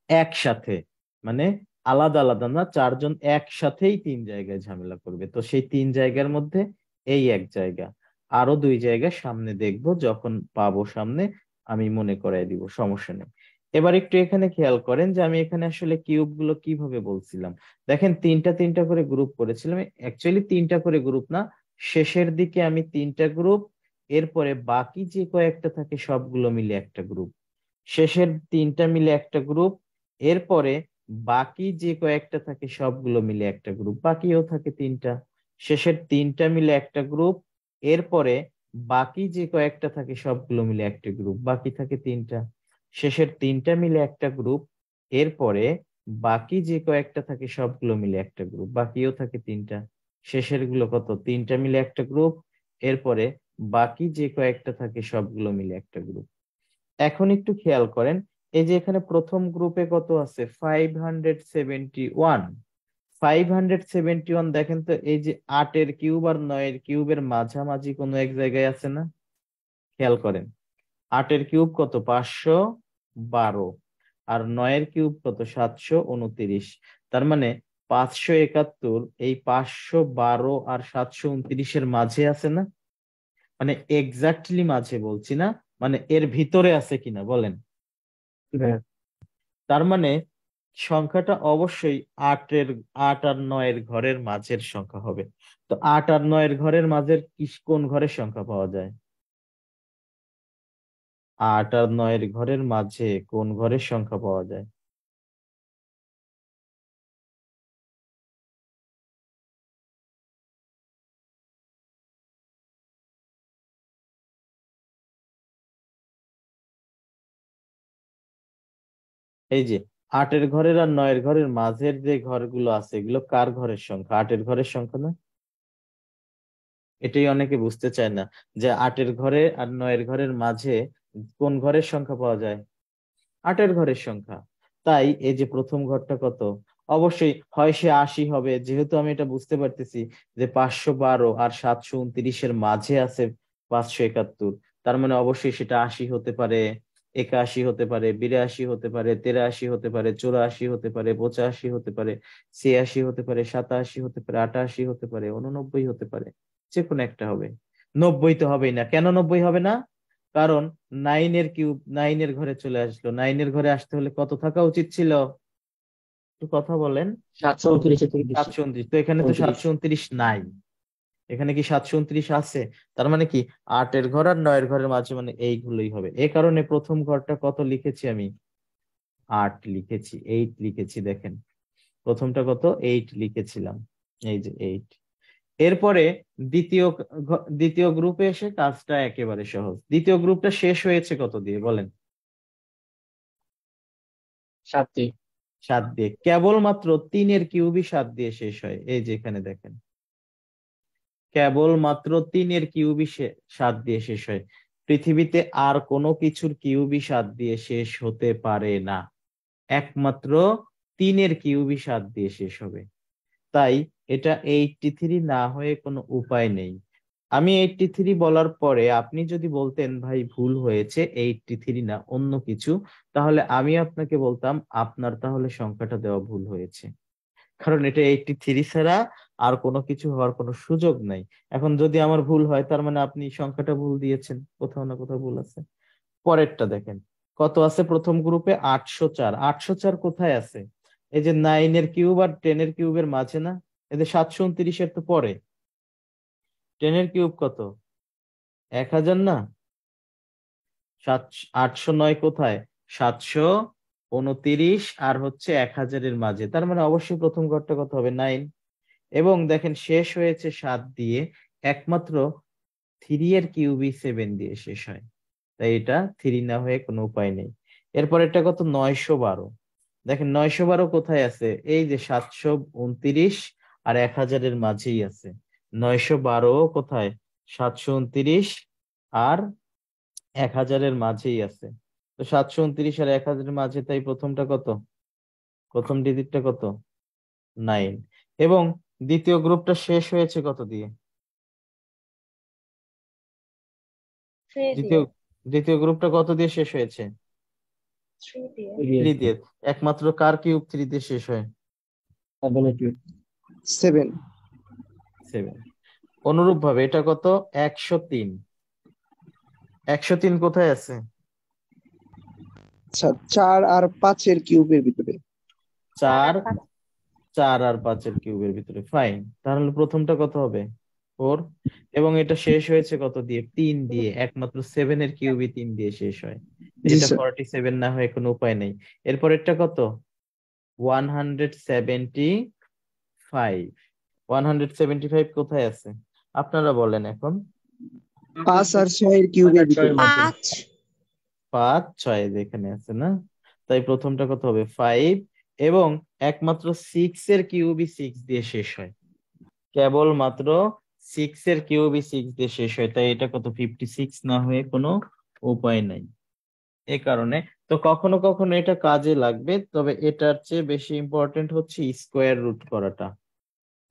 একসাথে, মানে আলাদা আলাদা না, 4জন একসাথেই 3 জায়গায় ঝামেলা করবে। তো সেই 3 জায়গার মধ্যে এই এক জায়গা, আরো 2 জায়গা সামনে দেখবো, যখন পাবো সামনে আমি মনে করাই দিব, সমস্যা নেই। এবার একটু এখানে খেয়াল করেন যে আমি এখানে আসলে কিউব গুলো কিভাবে বলছিলাম। দেখেন 3টা 3টা করে গ্রুপ করেছিলাম, অ্যাকচুয়ালি 3টা করে গ্রুপ না, শেষের দিকে আমি 3টা গ্রুপ, এরপরে বাকি যে কয়েকটা থাকে সবগুলো মিলে একটা গ্রুপ, শেষের 3টা মিলে একটা গ্রুপ, এরপরে বাকি যে কয়েকটা থাকে সবগুলো মিলে একটা গ্রুপ, বাকিও থাকে 3টা, শেষের 3টা মিলে একটা গ্রুপ, এরপরে বাকি যে কয়েকটা থাকে সবগুলো মিলে একটা গ্রুপ, বাকি থাকে 3টা, শেষের 3টা মিলে একটা গ্রুপ, এরপরে বাকি যে কয়েকটা থাকে সবগুলো মিলে একটা গ্রুপ, বাকিও থাকে 3টা, শেষের গুলো কত? 3টা মিলে একটা গ্রুপ, এরপরে বাকি যে কয়েকটা থাকে সবগুলো মিলে একটা গ্রুপ। এখন একটু খেয়াল করেন, এই যে এখানে প্রথম গ্রুপে কত আছে? 571। 571 দেখেন তো, এই যে 8 এর কিউব আর 9 এর কিউবের মাঝামাঝি কোনো এক জায়গায় আছে না? খেয়াল করেন, 8 এর কিউব কত? 512। আর 9 এর কিউব কত? 729। তার মানে 571 এই 512 আর 729-এর মাঝে আছে না? মানে এক্স্যাক্টলি মাঝে বলছি না, মানে এর ভিতরে আছে কিনা বলেন। হ্যাঁ, তার মানে সংখ্যাটা অবশ্যই 8 আর 9 ঘরের মাঝের সংখ্যা হবে। তো 8 আর 9 ঘরের মাঝের কোন ঘরের সংখ্যা পাওয়া যায়? 8 আর 9 ঘরের মাঝে কোন ঘরের সংখ্যা পাওয়া যায়? এই যে 8 ঘরের আর 9 ঘরের মাঝের যে ঘরগুলো আছে, এগুলো কার ঘরের সংখ্যা? 8 ঘরের সংখ্যা না? এটাই অনেকে বুঝতে চায় না, যে 8 ঘরে আর 9 ঘরের মাঝে কোন ঘরের সংখ্যা পাওয়া যায়? 8 ঘরের সংখ্যা। তাই এই যে প্রথম ঘরটা কত? অবশ্যই হয় সে 80 হবে, যেহেতু আমি এটা বুঝতে পারতেছি যে 512 আর 729-এর মাঝে আছে 571, তার মানে অবশ্যই সেটা 80 হতে পারে, 81 হতে পারে, 82 হতে পারে, 83 হতে পারে, 84 হতে পারে, 85 হতে পারে, 86 হতে পারে, 87 হতে পারে, 88 হতে পারে, 89 হতে পারে, যে কোনো একটা হবে। 90 তো হবেই না। কেন 90 হবে না? কারণ 9 এর কিউব 9 এর ঘরে চলে আসলো। 9 এর ঘরে আসতে হলে কত থাকা উচিত ছিল? একটু কথা বলেন। 729 থেকে বেশি। 729। তো এখানে তো 729 নাই। এখানে কি 729 আছে? তার মানে কি 8 এর ঘর আর 9 এর ঘরের মাঝে মানে এইগুলোই হবে। এই কারণে প্রথম ঘরটা কত লিখেছি আমি? 8 লিখেছি, 8 লিখেছি। দেখেন প্রথমটা কত? 8 লিখেছিলাম, এই যে 8। এরপরে দ্বিতীয় গ্রুপে এসে কাজটা একেবারে সহজ। দ্বিতীয় গ্রুপটা শেষ হয়েছে কত দিয়ে বলেন? 7 দিয়ে। 7 দিয়ে। কেবলমাত্র 3 এর কিউবই 7 দিয়ে শেষ হয়। এই যে এখানে দেখেন, কেবলমাত্র 3 এর কিউবই 7 দিয়ে শেষ হয়। পৃথিবীতে আর কোনো কিছুর কিউবই 7 দিয়ে শেষ হতে পারে না, একমাত্র 3 এর কিউবই 7 দিয়ে শেষ হবে। তাই এটা 83 না হয়ে কোনো উপায় নেই। আমি 83 বলার পরে আপনি যদি বলতেন ভাই ভুল হয়েছে, 83 না অন্য কিছু, তাহলে আমি আপনাকে বলতাম আপনার তাহলে সংখ্যাটা দেওয়া ভুল হয়েছে। কারণ এটা 83 ছাড়া আর কোনো কিছু হওয়ার কোনো সুযোগ নাই। এখন যদি আমার ভুল হয় তার মানে আপনি সংখ্যাটা ভুল দিয়েছেন, কোথাও না কোথাও ভুল আছে। পরেরটা দেখেন কত আছে প্রথম গ্রুপে? 804। 804 কোথায় আছে? এই যে 9 এর কিউব আর 10 এর কিউবের মাঝে না? এদের 729 এর তো পরে। 10 এর কিউব কত? 1000 না? 809 কোথায়? 729 আর হচ্ছে 1000 এর মাঝে। তার মানে অবশ্যই প্রথম ঘরটা কত হবে? 9। এবং দেখেন শেষ হয়েছে 7 দিয়ে, একমাত্র 3 এর কিউবই 7 দিয়ে শেষ হয়। তাই এটা 3 না হয়ে কোনো উপায় নেই। এরপর এটা কত? 912। দেখেন 912 কোথায় আছে? এই যে 729 আর 1000 এর মাঝেই আছে। 912 কোথায়? 729 আর 1000 এর মাঝেই আছে। তো 729 আর 1000 এর মাঝে, তাই প্রথমটা কত? প্রথম ডিজিটটা কত? 9। এবং দ্বিতীয় গ্রুপটা শেষ হয়েছে কত দিয়ে? 3 দ্বিতীয় দিয়ে। দ্বিতীয় গ্রুপটা কত দিয়ে শেষ হয়েছে? 3 দিয়ে। 3 দিয়ে। একমাত্র কার কিউব 3 দিয়ে শেষ হয়? 7। 7। অনুরূপ ভাবে এটা কত? 103। 103 কোথায় আছে? আচ্ছা, 4 আর 5 এর কিউবের ভিতরে। 4 4 আর 5 এর কিউবের ভিতরে। ফাইন, তাহলে প্রথমটা কত হবে? 4। এবং এটা শেষ হয়েছে কত দিয়ে? 3 দিয়ে। একমাত্র 7 এর কিউবই 3 দিয়ে শেষ হয়। জি এটা স্যার। 47 না হয়ে কোনো উপায় নেই। এরপর এটা কত? 175। 175 কোথায় আছে আপনারা বলেন এখন? 5 আর 6 এর কিউবের ভিতরে। 5 5 6 যেখানে আছে না? তাই প্রথমটা কত হবে? 5। এবং একমাত্র 6 এর কিউবই 6 দিয়ে শেষ হয়। কেবলমাত্র 6 এর কিউবই 6 দিয়ে শেষ হয়। তাই এটা কত? 56 না হয়ে কোনো উপায় নাই। এ কারণে তো কখনো কখনো এটা কাজে লাগবে, তবে এটার চেয়ে বেশি ইম্পর্টেন্ট হচ্ছে স্কোয়ার রুট করাটা।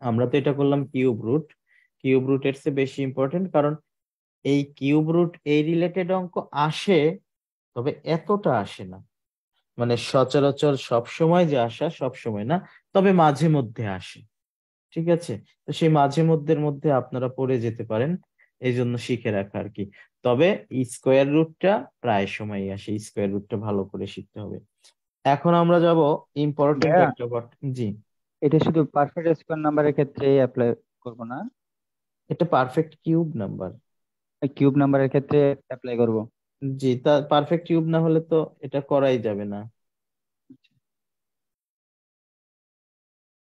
আমরা তো এটা করলাম কিউব রুট। কিউব রুটের চেয়ে বেশি ইম্পর্টেন্ট, কারণ এই কিউব রুট এই রিলেটেড অঙ্ক আসে, তবে এতটা আসে না। মানে সচরাচর সব সময় যে আসা সব সময় না, তবে মাঝে মধ্যে আসে। ঠিক আছে? তো সেই মাঝে মধ্যে আপনারা পড়ে যেতে পারেন, এই জন্য শিখে রাখা আর কি। তবে স্কোয়ার রুটটা প্রায় সময়ই আসে, স্কোয়ার রুটটা ভালো করে শিখতে হবে। এখন আমরা যাব ইম্পর্টেন্ট ভাইয়া, একটা জি। এটা শুধু পারফেক্ট স্কোয়ার নাম্বারের ক্ষেত্রে অ্যাপ্লাই করব না, এটা পারফেক্ট কিউব নাম্বার। কিউব নাম্বারের ক্ষেত্রে অ্যাপ্লাই করব? জি, তা পারফেক্ট কিউব না হলে তো এটা করাই যাবে না।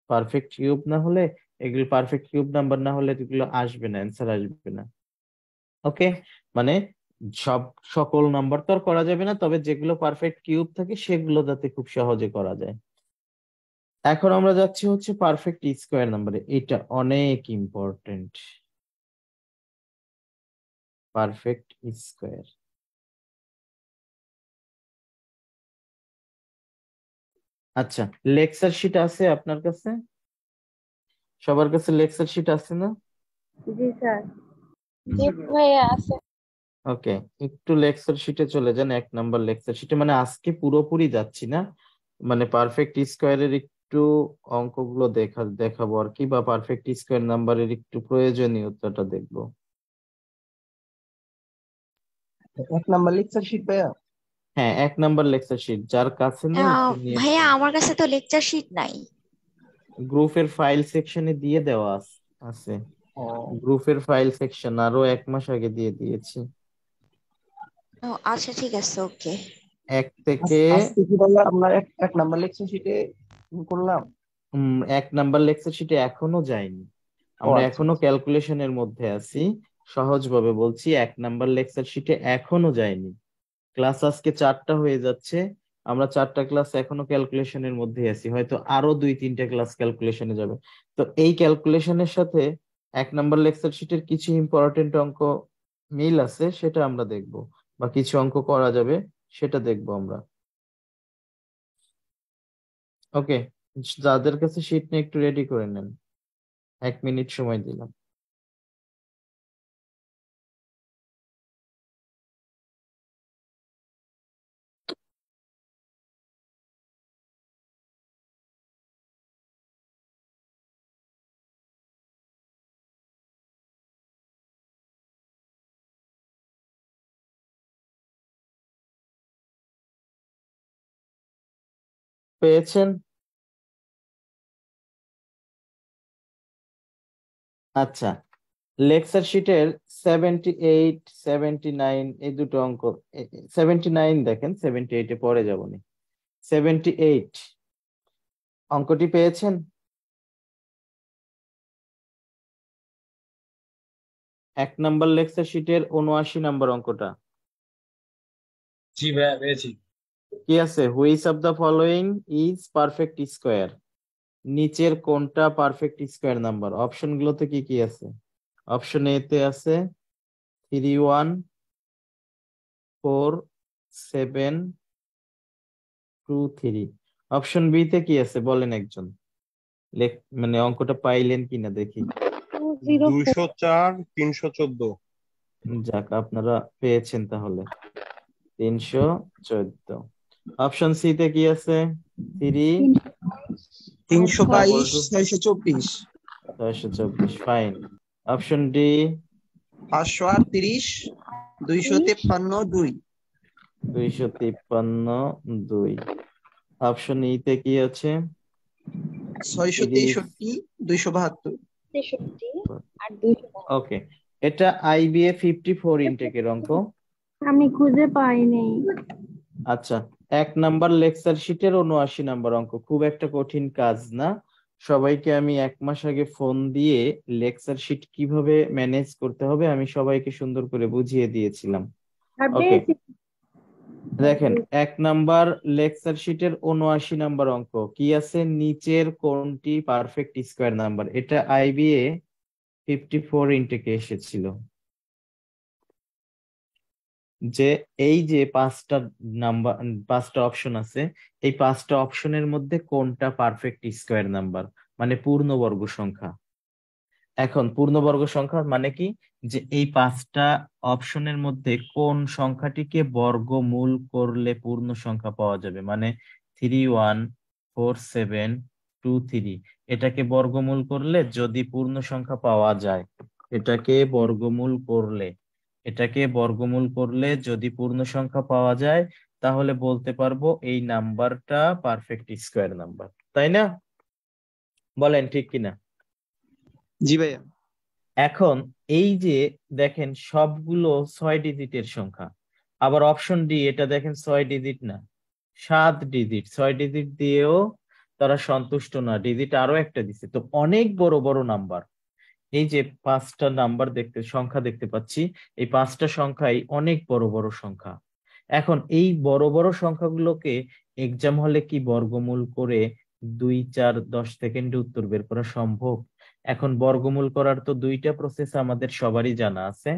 পারফেক্ট কিউব না হলে এগুলো, পারফেক্ট কিউব নাম্বার না হলে এগুলো আসবে না, অ্যান্সার আসবে না। ওকে, মানে সব সকল নাম্বার তো আর করা যাবে না, তবে যেগুলো পারফেক্ট কিউব থাকে সেগুলো যাতে খুব সহজে করা যায়। এখন আমরা যাচ্ছি হচ্ছে পারফেক্ট স্কোয়ার নাম্বারে। এটা অনেক ইম্পর্টেন্ট, পারফেক্ট স্কোয়ার। আচ্ছা, লেকচার শিট আছে আপনার কাছে? সবার কাছে লেকচার শিট আছে না? জি স্যার। জি ভাইয়া আছে। ওকে, একটু লেকচার শিটে চলে যান। 1 নাম্বার লেকচার শিটে, মানে আজকে পুরোপুরি যাচ্ছি না, মানে পারফেক্ট স্কোয়ারের একটু অঙ্কগুলো দেখাবো আর কি, বা পারফেক্ট স্কোয়ার নাম্বারের একটু প্রয়োজনীয়তাটা দেখবো। এক নাম্বার লেকচার শিট ভাইয়া। হ্যাঁ, 1 নাম্বার লেকচার শিট যার কাছে নেই সে নিয়ে ভাইয়া আমার কাছে তো লেকচার শিট নাই। গ্রুপের ফাইল সেকশনে দিয়ে দেওয়া আছে। ও গ্রুপের ফাইল সেকশন আরো 1 মাস আগে দিয়ে দিয়েছি। ও আচ্ছা ঠিক আছে, ওকে। 1 থেকে আজকে কি ভাইয়া আমরা এক নাম্বার লেকচার শিটে করলাম? 1 নাম্বার লেকচার শিটে এখনো যায়নি, ও আমরা আচ্ছা এখনো ক্যালকুলেশনের মধ্যে আছি। সহজভাবে বলছি, 1 নাম্বার লেকচার শিটে এখনো যায়নি। ক্লাস আজকে 4টা হয়ে যাচ্ছে, আমরা 4টা ক্লাস এখনো ক্যালকুলেশনের মধ্যে আছি, হয়তো আরো 2-3টা ক্লাস ক্যালকুলেশনে যাবে। তো এই ক্যালকুলেশনের সাথে 1 নাম্বার লেকচার শিটের কিছু ইম্পর্টেন্ট অঙ্ক মিল আছে, সেটা আমরা দেখব, বা কিছু অঙ্ক করা যাবে সেটা দেখব আমরা। ওকে, যাদের কাছে শিট নিয়ে একটু রেডি করে নেন, 1 মিনিট সময় দিলাম। পেয়েছেন? আচ্ছা, লেকচার শিটের 78, 79 এই দুটো অঙ্ক, 79 দেখেন, 78-এ পরে যাবনি। 78 অঙ্কটি পেয়েছেন? 1 নাম্বার লেকচার শিটের 79 নাম্বার অঙ্কটা জি ভাইয়া পেয়েছি। কি আছে? Which of the following is perfect square? নিচের কোনটা পারফেক্ট স্কোয়ার নাম্বার? অপশন গুলোতে কি কি আছে? অপশন এ তে আছে 3, 1, 4, 7, 2, 3। অপশন বি তে কি আছে বলেন একজন, মানে অঙ্কটা পাইলেন কিনা দেখি। 204 204, 314। যাক, আপনারা পেয়েছেন তাহলে 314। অপশন সি তে কি আছে? 3, 322, 624, 624। Fine. Option D 538, 253, 2। 253, 2। Option E তে কি আছে? 663, 272। 63 আর 200। ওকে, এটা আইবিএ 54 ইনটেকের অঙ্ক। আমি খুঁজে পাইনি। আচ্ছা, 1 নাম্বার লেকচার শিটের 79 নাম্বার অঙ্ক, খুব একটা কঠিন কাজ না। সবাইকে আমি 1 মাস আগে ফোন দিয়ে লেকচার শিট কিভাবে ম্যানেজ করতে হবে আমি সবাইকে সুন্দর করে বুঝিয়ে দিয়েছিলাম। আর ওকে, বেশি দেখেন 1 নাম্বার লেকচার শিটের 79 নাম্বার অঙ্ক কি আছে? নিচের কোনটি পারফেক্ট স্কোয়ার নাম্বার? এটা আইবিএ 54 ইনটেকে এসেছিল, যে এই যে 5টা অপশন আছে, এই 5টা অপশনের মধ্যে কোনটা পারফেক্ট স্কোয়ার নাম্বার, মানে পূর্ণবর্গ সংখ্যা। এখন পূর্ণবর্গ সংখ্যা মানে কি, যে এই 5টা অপশনের মধ্যে কোন সংখ্যাটিকে বর্গমূল করলে পূর্ণ সংখ্যা পাওয়া যাবে, মানে 3, 1, 4, 7, 2, 3 এটাকে বর্গমূল করলে যদি পূর্ণ সংখ্যা পাওয়া যায়, এটাকে বর্গমূল করলে যদি পূর্ণ সংখ্যা পাওয়া যায়, তাহলে বলতে পারবো এই নাম্বারটা পারফেক্ট স্কোয়ার নাম্বার, তাই না? বলেন ঠিক কিনা? জি ভাইয়া। এখন এই যে দেখেন সবগুলো 6 ডিজিটের সংখ্যা, আবার অপশন ডি এটা দেখেন 6 ডিজিট না, 7 ডিজিট। 6 ডিজিট দিয়েও তারা সন্তুষ্ট না, ডিজিট আরো একটা দিছে, তো অনেক বড় বড় নাম্বার। এই যে 5টা নাম্বার সংখ্যা দেখতে পাচ্ছি, এই 5টা সংখ্যাই অনেক বড় বড় সংখ্যা। এখন এই বড় বড় সংখ্যাগুলোকে এক্সাম হলে কি বর্গমূল করে 2, 4, 10 সেকেন্ডে উত্তর বের করা সম্ভব? এখন বর্গমূল করার তো 2টা প্রসেস আমাদের সবারই জানা আছে।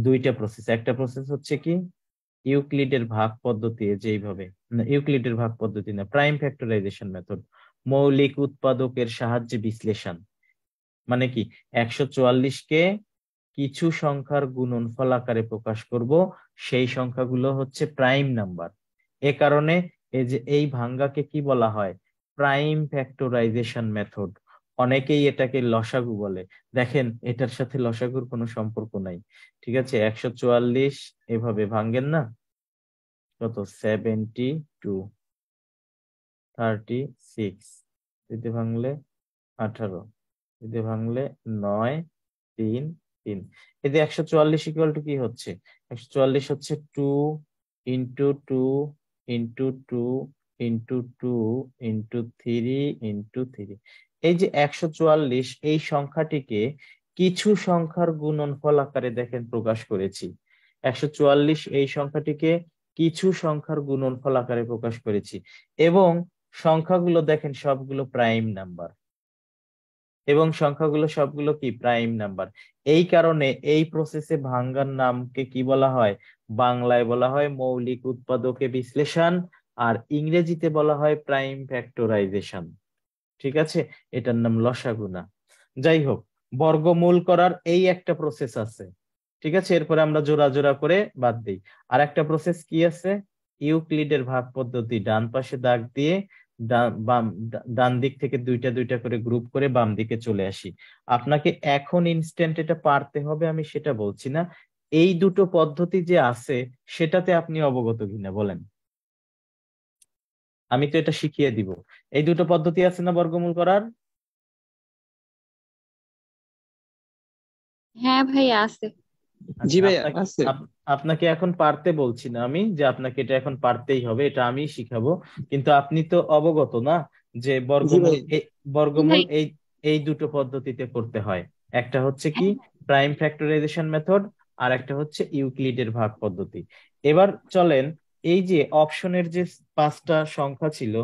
2টা প্রসেস, একটা প্রসেস হচ্ছে কি ইউক্লিডের ভাগ পদ্ধতি, যেইভাবে না, ইউক্লিডের ভাগ পদ্ধতি না, প্রাইম ফ্যাক্টরাইজেশন মেথড, মৌলিক উৎপাদকের সাহায্যে বিশ্লেষণ। মানে কি 144কে কিছু সংখ্যার গুণনফল আকারে প্রকাশ করব, সেই সংখ্যাগুলো হচ্ছে প্রাইম নাম্বার। এ কারণে এই যে এই ভাঙ্গাকে কি বলা হয়? Prime factorisation method. অনেকেই এটাকে লসাগু বলে। দেখেন এটার সাথে লসাগুর কোনো সম্পর্ক নাই। ঠিক আছে, 144 এভাবে ভাঙেন না, কত 72, 36, দিতে ভাঙলে 18, দিতে ভাঙলে 9, 3, 3। এই যে 144 ইকুয়াল টু কি হচ্ছে? 144 হচ্ছে 2 into 2 into 2 into 2 into 3 into 3। এই যে 144 এই সংখ্যাটিকে কিছু সংখ্যার গুণনফল আকারে দেখেন প্রকাশ করেছি। 144 এই সংখ্যাটিকে কিছু সংখ্যার গুণনফল আকারে প্রকাশ করেছি, এবং সংখ্যাগুলো দেখেন সবগুলো প্রাইম নাম্বার, এবং সংখ্যাগুলো সবগুলো কি প্রাইম নাম্বার। এই কারণে এই প্রসেসে ভাঙ্গার নামকে কি বলা হয়? বাংলায় বলা হয় মৌলিক উৎপাদকে বিশ্লেষণ, আর ইংরেজিতে বলা হয় প্রাইম ফ্যাক্টরাইজেশন। ঠিক আছে, এটার নাম লসাগু না। যাই হোক, বর্গমূল করার এই একটা প্রসেস আছে। ঠিক আছে, এরপরে আমরা জোড়া জোড়া করে বাদ দিই। আর একটা প্রসেস কি আছে? ইউক্লিডের ভাগ পদ্ধতি, ডান পাশে দাগ দিয়ে ডান দিক থেকে দুইটা দুইটা করে গ্রুপ করে বাম দিকে চলে আসি। আপনাকে এখন ইনস্ট্যান্ট এটা পারতে হবে আমি সেটা বলছি না, এই দুটো পদ্ধতি যে আছে সেটাতে আপনি অবগত কিনা বলেন। আমি তো এটা শিখিয়ে দিব। এই দুটো পদ্ধতি আছে না বর্গমূল করার? হ্যাঁ ভাইয়া আছে। জি আচ্ছা, ভাইয়া আপনাকে আছে। আপনাকে এখন পারতে বলছি না আমি যে আপনাকে এটা এখন পারতেই হবে, এটা আমি শিখাবো। কিন্তু আপনি তো অবগত না যে জি ভাই। বর্গমূল ভাই এই এই দুটো পদ্ধতিতে করতে হয়। একটা হচ্ছে কি প্রাইম ফ্যাক্টরাইজেশন মেথড, আর একটা হচ্ছে ইউক্লিডের ভাগ পদ্ধতি। এবার চলেন, এই যে অপশনের যে 5টা সংখ্যা ছিল,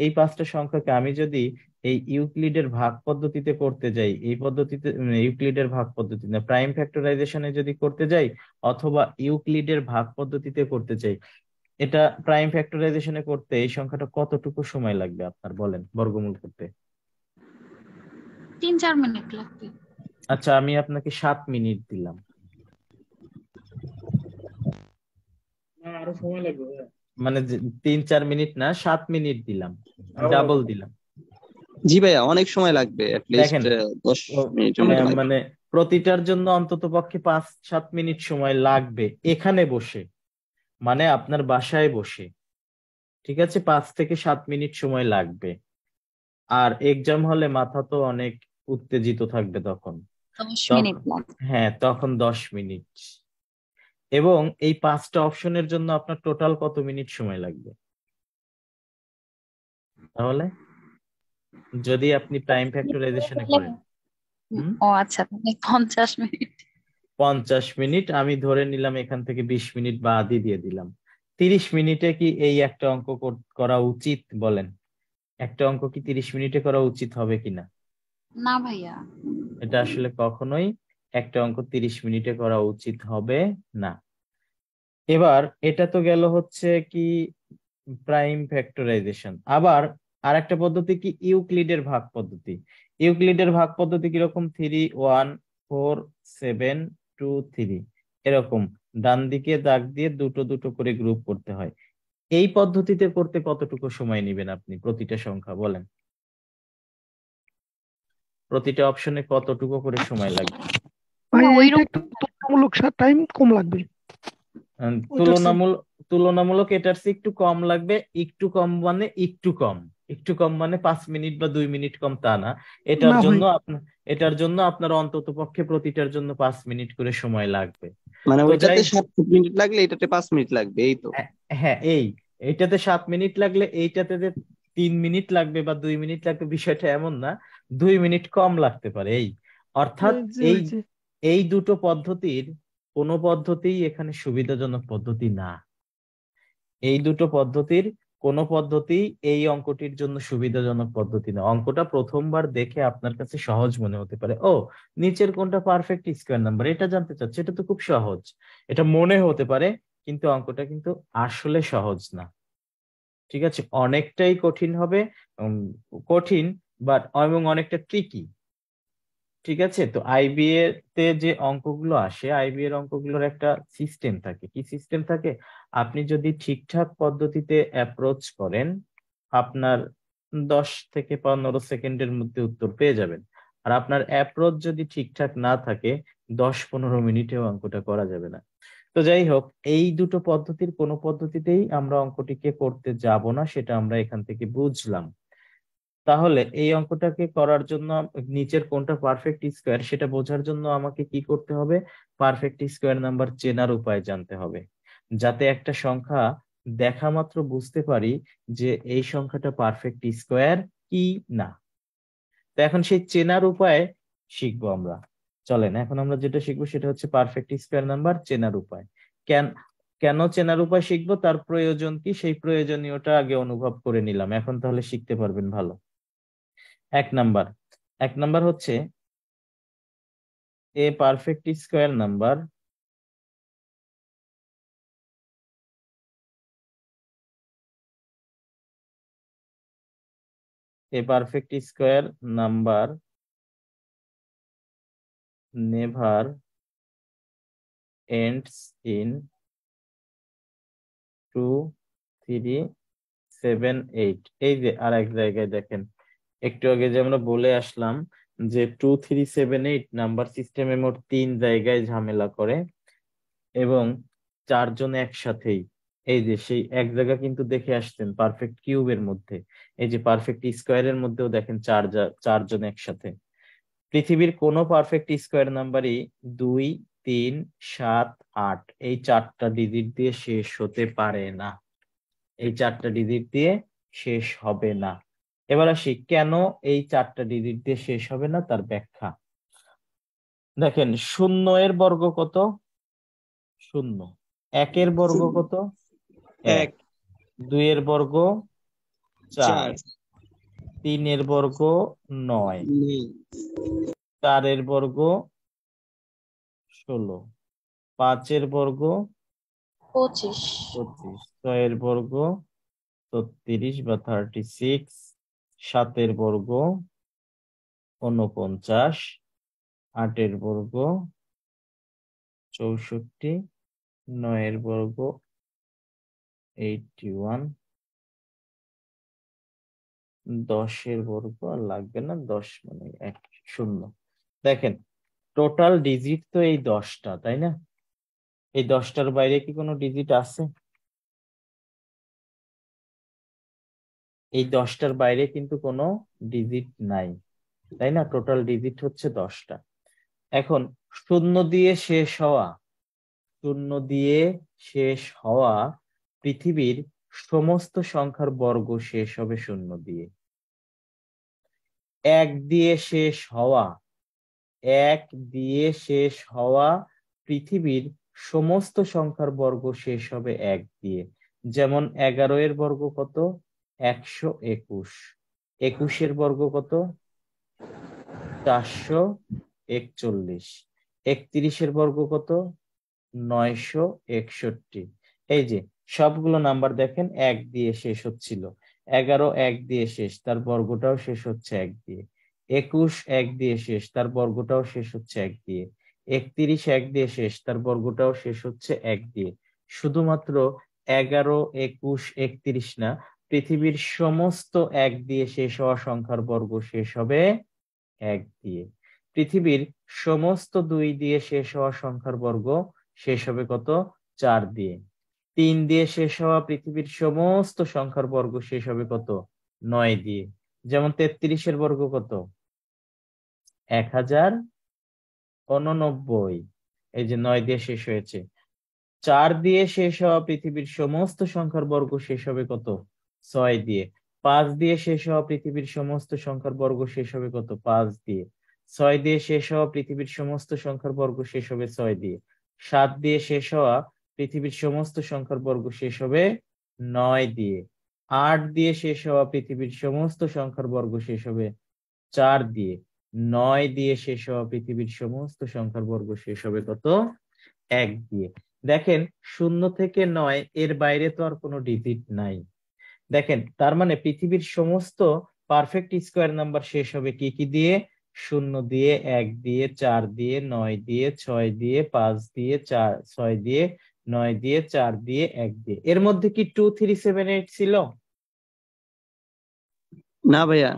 এই 5টা সংখ্যাকে আমি যদি এই ইউক্লিডের ভাগ পদ্ধতিতে করতে যাই, এই পদ্ধতিতে ইউক্লিডের ভাগ পদ্ধতি না, প্রাইম ফ্যাক্টরাইজেশনে যদি করতে যাই অথবা ইউক্লিডের ভাগ পদ্ধতিতে করতে চাই, এটা প্রাইম ফ্যাক্টরাইজেশনে করতে এই সংখ্যাটা কতটুকু সময় লাগবে আপনার বলেন বর্গমূল করতে? 3-4 মিনিট লাগবে। আচ্ছা, আমি আপনাকে 7 মিনিট দিলাম। না আরো সময় লাগবে ভাইয়া। মানে 3-4 মিনিট না, 7 মিনিট দিলাম, ডাবল দিলাম। জি ভাইয়া অনেক সময় লাগবে, দেখেন 10 মিনিটের মতো লাগবে। মানে প্রতিটার জন্য অন্তত পক্ষে 5-7 মিনিট সময় লাগবে এখানে বসে, মানে আপনার বাসায় বসে। ঠিক আছে, 5 থেকে 7 মিনিট সময় লাগবে। আর এক্সাম হলে মাথা তো অনেক উত্তেজিত থাকবে তখন। 10 মিনিট তখন লাগবে। হ্যাঁ, তখন 10 মিনিট। এবং এই 5টা অপশনের জন্য আপনার টোটাল কত মিনিট সময় লাগবে তাহলে, যদি আপনি প্রাইম ফ্যাক্টরাইজেশনে করেন? ও আচ্ছা, তাহলে 50 মিনিট। 50 মিনিট আমি ধরে নিলাম, এখান থেকে 20 মিনিট বাদই দিয়ে দিলাম। 30 মিনিটে কি এই একটা অঙ্ক করা উচিত বলেন? একটা অঙ্ক কি 30 মিনিটে করা উচিত হবে কিনা? না ভাইয়া। এটা আসলে কখনোই একটা অঙ্ক 30 মিনিটে করা উচিত হবে না। এবার এটা তো গেল হচ্ছে কি প্রাইম ফ্যাক্টরাইজেশন। আবার আরেকটা পদ্ধতি কি ইউক্লিডের ভাগ পদ্ধতি। ইউক্লিডের ভাগ পদ্ধতি কিরকম? 3, 1, 4, 7, 2, 3 এরকম ডান দিকে দাগ দিয়ে দুটো দুটো করে গ্রুপ করতে হয়। এই পদ্ধতিতে করতে কতটুকু সময় নেবেন আপনি প্রতিটা সংখ্যা বলেন? প্রতিটা অপশনে কতটুকু করে সময় লাগবে? ভাই এইটা ওইরকম একটু তুলনামূলক টাইম কম লাগবে। ওইটার চেয়ে তুলনামূলক এটার চেয়ে একটু কম লাগবে। একটু কম মানে একটু কম, একটু কম মানে 5 মিনিট বা 2 মিনিট কম তা না। এটার না ভাই, জন্য এটার জন্য আপনার অন্তত পক্ষে প্রতিটার জন্য 5 মিনিট করে সময় লাগবে। মানে তো ওইটাতে যাই 7 মিনিট লাগলে এটাতে 5 মিনিট লাগবে, এই তো। হ্যাঁ, এইটাতে 7 মিনিট লাগলে এইটাতে যে 3 মিনিট লাগবে বা 2 মিনিট লাগবে বিষয়টা এমন না, 2 মিনিট কম লাগতে পারে। অর্থাৎ এই ওই যে এই দুটো পদ্ধতির কোনো পদ্ধতিই এখানে সুবিধাজনক পদ্ধতি না। এই দুটো পদ্ধতির কোনো পদ্ধতি এই অঙ্কটির জন্য সুবিধাজনক পদ্ধতি না। অঙ্কটা প্রথমবার দেখে আপনার কাছে সহজ মনে হতে পারে, ও নিচের কোনটা পারফেক্ট স্কয়ার নাম্বার এটা জানতে চাচ্ছে, এটা তো খুব সহজ, এটা মনে হতে পারে, কিন্তু অঙ্কটা কিন্তু আসলে সহজ না। ঠিক আছে, অনেকটাই কঠিন হবে, কঠিন বাট এবং অনেকটা ট্রিকি। ঠিক আছে, তো আইবিএ তে যে অঙ্কগুলো আসে, আইবিএ এর অঙ্কগুলোর একটা সিস্টেম থাকে। কি সিস্টেম থাকে? আপনি যদি ঠিকঠাক পদ্ধতিতে অ্যাপ্রোচ করেন, আপনার 10 থেকে 15 সেকেন্ডের মধ্যে উত্তর পেয়ে যাবেন। আর আপনার অ্যাপ্রোচ যদি ঠিকঠাক না থাকে 10-15 মিনিটেও অঙ্কটা করা যাবে না। তো যাই হোক, এই দুটো পদ্ধতির কোনো পদ্ধতিতেই আমরা অঙ্কটিকে করতে যাব না, সেটা আমরা এখান থেকে বুঝলাম। তাহলে এই অঙ্কটাকে করার জন্য নিচের কোনটা পারফেক্ট স্কোয়ার সেটা বোঝার জন্য আমাকে কি করতে হবে? পারফেক্ট স্কোয়ার নাম্বার চেনার উপায় জানতে হবে, যাতে একটা সংখ্যা দেখা মাত্র বুঝতে পারি যে এই সংখ্যাটা পারফেক্ট স্কোয়ার কি না। তো এখন সেই চেনার উপায় শিখবো আমরা। চলেন এখন আমরা যেটা শিখবো সেটা হচ্ছে পারফেক্ট স্কোয়ার নাম্বার চেনার উপায়। কেন কেন চেনার উপায় শিখবো, তার প্রয়োজন কি, সেই প্রয়োজনীয়টা আগে অনুভব করে নিলাম, এখন তাহলে শিখতে পারবেন ভালো। এক নাম্বার হচ্ছে এ perfect square number never ends in 2, 3, 7, 8। এই যে আর এক জায়গায় দেখেন, একটু আগে যে আমরা বলে আসলাম যে 2, 3, 7, 8 নাম্বার সিস্টেমে মোট 3 জায়গায় ঝামেলা করে এবং 4 জন একসাথেই। এই যে সেই এক জায়গা কিন্তু দেখে আসছেন পারফেক্ট কিউবের মধ্যে, এই যে পারফেক্ট স্কোয়ারের মধ্যেও দেখেন 4 জন একসাথে। পৃথিবীর কোনো পারফেক্ট স্কোয়ার নাম্বারই 2, 3, 7, 8 এই 4টা ডিজিট দিয়ে শেষ হতে পারে না, এই 4টা ডিজিট দিয়ে শেষ হবে না। এবার আসি কেন এই 4টা ডিজিট দিয়ে শেষ হবে না তার ব্যাখ্যা। দেখেন 0 এর বর্গ কত? 0। 1 এর বর্গ কত? 1। 2 এর বর্গ 4। 3 এর বর্গ 9। 4 এর বর্গ 16। 5 এর বর্গ 25। 25। 6 এর বর্গ 36 বা 36। 7 এর বর্গ 49। 8 এর বর্গ 64। 9 এর বর্গ 81। 10 এর বর্গ আর লাগবে না, 10 মানে 0। দেখেন টোটাল ডিজিট তো এই 10টা, তাই না? এই 10টার বাইরে কি কোনো ডিজিট আছে? এই 10টার বাইরে কিন্তু কোনো ডিজিট নাই, তাই না? টোটাল ডিজিট হচ্ছে 10টা। এখন 0 দিয়ে শেষ হওয়া পৃথিবীর সমস্ত সংখ্যার বর্গ শেষ হবে 0 দিয়ে। 1 দিয়ে শেষ হওয়া পৃথিবীর সমস্ত সংখ্যার বর্গ শেষ হবে 1 দিয়ে। যেমন 11 এর বর্গ কত? 121। 21 এর বর্গ কত? 441। 31 এর বর্গ কত? 961। এই যে সবগুলো নাম্বার দেখেন 1 দিয়ে শেষ হচ্ছিল। 11 1 দিয়ে শেষ, তার বর্গটাও শেষ হচ্ছে 1 দিয়ে। 21 1 দিয়ে শেষ, তার বর্গটাও শেষ হচ্ছে 1 দিয়ে। 31 1 দিয়ে শেষ, তার বর্গটাও শেষ হচ্ছে 1 দিয়ে। শুধুমাত্র 11, 21, 31 না, পৃথিবীর সমস্ত 1 দিয়ে শেষ হওয়া সংখ্যার বর্গ শেষ হবে 1 দিয়ে। পৃথিবীর সমস্ত 2 দিয়ে শেষ হওয়া সংখ্যার বর্গ শেষ হবে কত? 4 দিয়ে। 3 দিয়ে শেষ হওয়া পৃথিবীর সমস্ত সংখ্যার বর্গ শেষ হবে কত? 9 দিয়ে। যেমন 33 এর বর্গ কত? 1089। এই যে 9 দিয়ে শেষ হয়েছে। 4 দিয়ে শেষ হওয়া পৃথিবীর সমস্ত সংখ্যার বর্গ শেষ হবে কত? 6 দিয়ে। 5 দিয়ে শেষ হওয়া পৃথিবীর সমস্ত সংখ্যার বর্গ শেষ হবে কত? 5 দিয়ে। 6 দিয়ে শেষ হওয়া পৃথিবীর সমস্ত সংখ্যার বর্গ শেষ হবে 6 দিয়ে। 7 দিয়ে শেষ হওয়া পৃথিবীর সমস্ত সংখ্যার বর্গ শেষ হবে 9 দিয়ে। 8 দিয়ে শেষ হওয়া পৃথিবীর সমস্ত সংখ্যার বর্গ শেষ হবে 4 দিয়ে। 9 দিয়ে শেষ হওয়া পৃথিবীর সমস্ত সংখ্যার বর্গ শেষ হবে কত? 1 দিয়ে। দেখেন 0 থেকে 9 এর বাইরে তো আর কোনো ডিজিট নাই। দেখেন তার মানে পৃথিবীর সমস্ত পারফেক্ট স্কোয়ার নাম্বার শেষ হবে কি কি দিয়ে? 0 দিয়ে, 1 দিয়ে, 4 দিয়ে, 9 দিয়ে, 6 দিয়ে, 5 দিয়ে, 6 দিয়ে, 9 দিয়ে, 4 দিয়ে, 1 দিয়ে। এর মধ্যে কি 2, 3, 7, 8 ছিল? না ভাইয়া,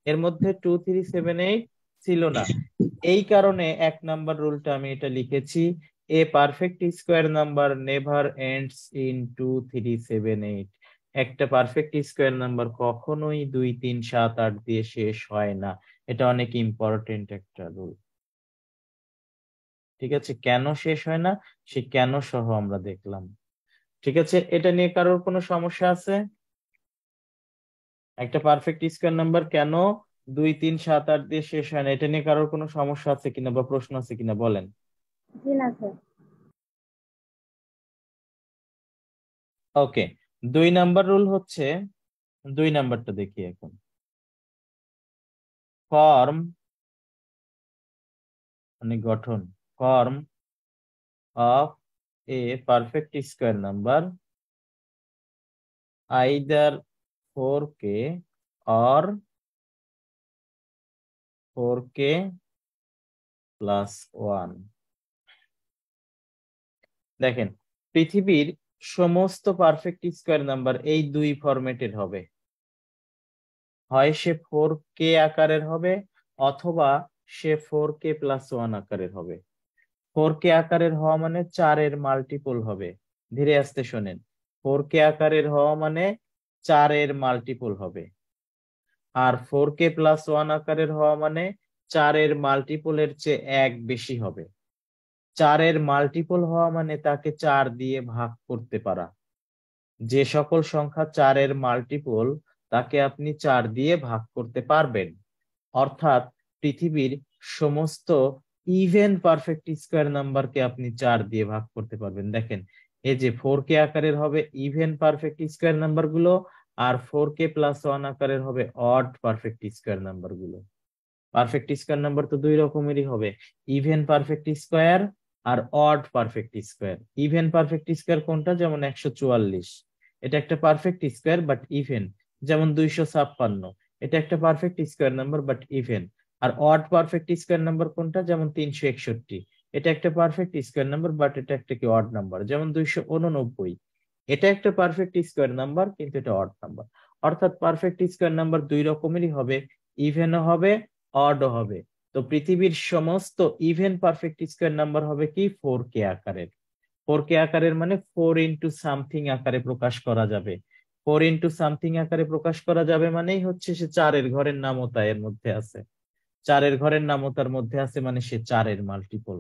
এর মধ্যে 2 3 7 8 ছিল না। এই কারণে 1 নাম্বার রুলটা আমি এটা লিখেছি, এ perfect square number never ends in 2 3 7 8। একটা পারফেক্ট স্কোয়ার নাম্বার কখনোই 2 3 7 8 দিয়ে শেষ হয় না। এটা অনেক ইম্পর্টেন্ট একটা রুল। ঠিক আছে, কেন শেষ হয় না সে কেন সহ আমরা দেখলাম। ঠিক আছে, এটা নিয়ে কারোর কোনো সমস্যা আছে? একটা পারফেক্ট স্কোয়ার নাম্বার কেন 2 3 7 8 দিয়ে শেষ হয় না, এটা নিয়ে কারোর কোনো সমস্যা আছে কিনা বা প্রশ্ন আছে কিনা বলেন। জি না স্যার। ওকে, 2 নাম্বার রুল হচ্ছে, 2 নাম্বারটা দেখি এখন। ফর্ম মানে গঠন, form of a perfect square number either 4k or 4k plus 1। দেখেন, পৃথিবীর সমস্ত পারফেক্ট স্কোয়ার নাম্বার এই দুই ফরম্যাটের হবে, হয় সে 4k আকারের হবে অথবা সে 4k plus 1 আকারের হবে। 4k আকারের হওয়া মানে 4 এর মাল্টিপল হবে। ধীরে আস্তে শোনেন, 4k আকারের হওয়া মানে 4 এর মাল্টিপল হবে। আর 4k plus 1 আকারের হওয়া মানে 4 এর মাল্টিপলের চেয়ে 1 বেশি হবে। 4 এর মাল্টিপল হওয়া মানে তাকে 4 দিয়ে ভাগ করতে পারা। যে সকল সংখ্যা 4 এর মাল্টিপল তাকে আপনি 4 দিয়ে ভাগ করতে পারবেন। অর্থাৎ পৃথিবীর সমস্ত ইভেন পারফেক্ট স্কোয়ার নাম্বারকে আপনি 4 দিয়ে ভাগ করতে পারবেন। দেখেন, এই যে 4k আকারের হবে ইভেন পারফেক্ট স্কোয়ার নাম্বার গুলো, আর 4k plus 1 আকারের হবে অড পারফেক্ট স্কোয়ার নাম্বার গুলো। পারফেক্ট স্কোয়ার নাম্বার তো দুই রকমেরই হবে, ইভেন পারফেক্ট স্কোয়ার আর odd perfect square. Even perfect square কোনটা, যেমন 144, এটা একটা পারফেক্ট স্কোয়ার বাট ইভেন। যেমন 256, এটা একটা perfect square number but even. আর অড পারফেক্ট স্কোয়ার নাম্বার কোনটা, যেমন 361, এটা একটা পারফেক্ট স্কোয়ার নাম্বার বাট এটা একটা কি অড নাম্বার। যেমন 289, এটা একটা পারফেক্ট স্কোয়ার নাম্বার কিন্তু এটা অড নাম্বার। অর্থাৎ পারফেক্ট স্কোয়ার নাম্বার দুই রকমেরই হবে, ইভেনও হবে অডও হবে। তো পৃথিবীর সমস্ত ইভেন পারফেক্ট স্কোয়ার নাম্বার হবে কি 4k আকারের। 4k আকারের মানে 4 ইন্টু সামথিং আকারে প্রকাশ করা যাবে। 4 ইন্টু সামথিং আকারে প্রকাশ করা যাবে মানেই হচ্ছে সে 4 এর ঘরের নামতা এর মধ্যে আছে। 4 এর ঘরের নামতার মধ্যে আছে মানে সে 4 এর মাল্টিপল।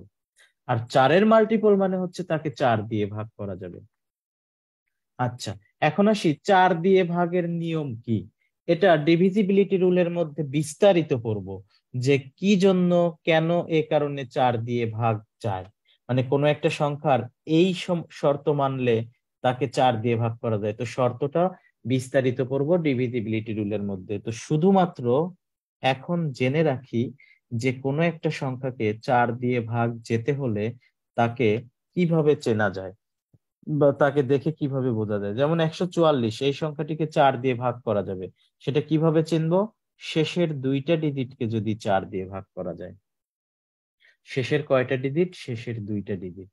আর 4 এর মাল্টিপল মানে হচ্ছে তাকে 4 দিয়ে ভাগ করা যাবে। আচ্ছা, এখন আসি 4 দিয়ে ভাগের নিয়ম কি। এটা ডিভিজিবিলিটি রুলের মধ্যে বিস্তারিত পড়ব, যে কি জন্য কেন এ কারণে 4 দিয়ে ভাগ যায়, মানে কোনো একটা সংখ্যার এই শর্ত মানলে তাকে 4 দিয়ে ভাগ করা যায়। তো শর্তটা বিস্তারিত পড়ব ডিভিজিবিলিটি রুলের মধ্যে। তো শুধুমাত্র এখন জেনে রাখি যে কোনো একটা সংখ্যাকে 4 দিয়ে ভাগ যেতে হলে তাকে কিভাবে চেনা যায় বা তাকে দেখে কিভাবে বোঝা যায়। যেমন 144, এই সংখ্যাটিকে 4 দিয়ে ভাগ করা যাবে, সেটা কিভাবে চিনবো? শেষের দুইটা ডিজিটকে যদি 4 দিয়ে ভাগ করা যায়। শেষের কয়টা ডিজিট? শেষের দুইটা ডিজিট।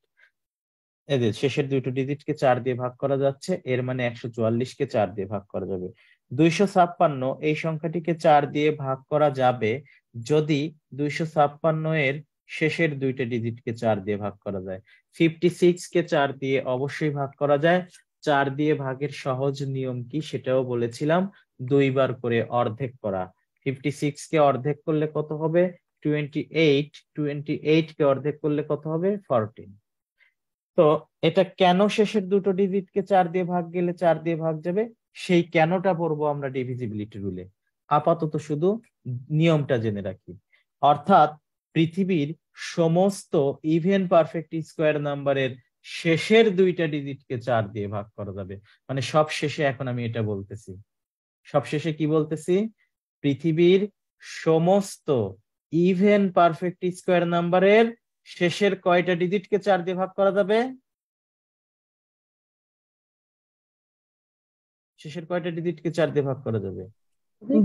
এদের শেষের দুইটা ডিজিটকে 4 দিয়ে ভাগ করা যাচ্ছে, এর মানে 144কে 4 দিয়ে ভাগ করা যাবে। 256, এই সংখ্যাটিকে 4 দিয়ে ভাগ করা যাবে যদি 256 এর শেষের দুইটা ডিজিটকে 4 দিয়ে ভাগ করা যায়। 56কে 4 দিয়ে অবশ্যই ভাগ করা যায়। 4 দিয়ে ভাগের সহজ নিয়ম কি সেটাও বলেছিলাম, 2 বার করে অর্ধেক করা। 56কে অর্ধেক করলে কত হবে? 28। 28কে অর্ধেক করলে কত হবে? 14। তো এটা কেন শেষের দুটো ডিজিটকে 4 দিয়ে ভাগ গেলে 4 দিয়ে ভাগ যাবে, সেই কেনটা পড়বো আমরা ডিভিজিবিলিটি রুলে। আপাতত শুধু নিয়মটা জেনে রাখি। অর্থাৎ পৃথিবীর সমস্ত ইভেন পারফেক্ট স্কোয়ার নাম্বারের শেষের দুইটা ডিজিটকে 4 দিয়ে ভাগ করা যাবে। মানে সব শেষে এখন আমি এটা বলতেছি, সব শেষে কি বলতেছি? পৃথিবীর সমস্ত ইভেন পারফেক্ট স্কোয়ার নাম্বারের শেষের কয়টা ডিজিটকে 4 দিয়ে ভাগ করা যাবে? শেষের কয়টা ডিজিটকে 4 দিয়ে ভাগ করা যাবে?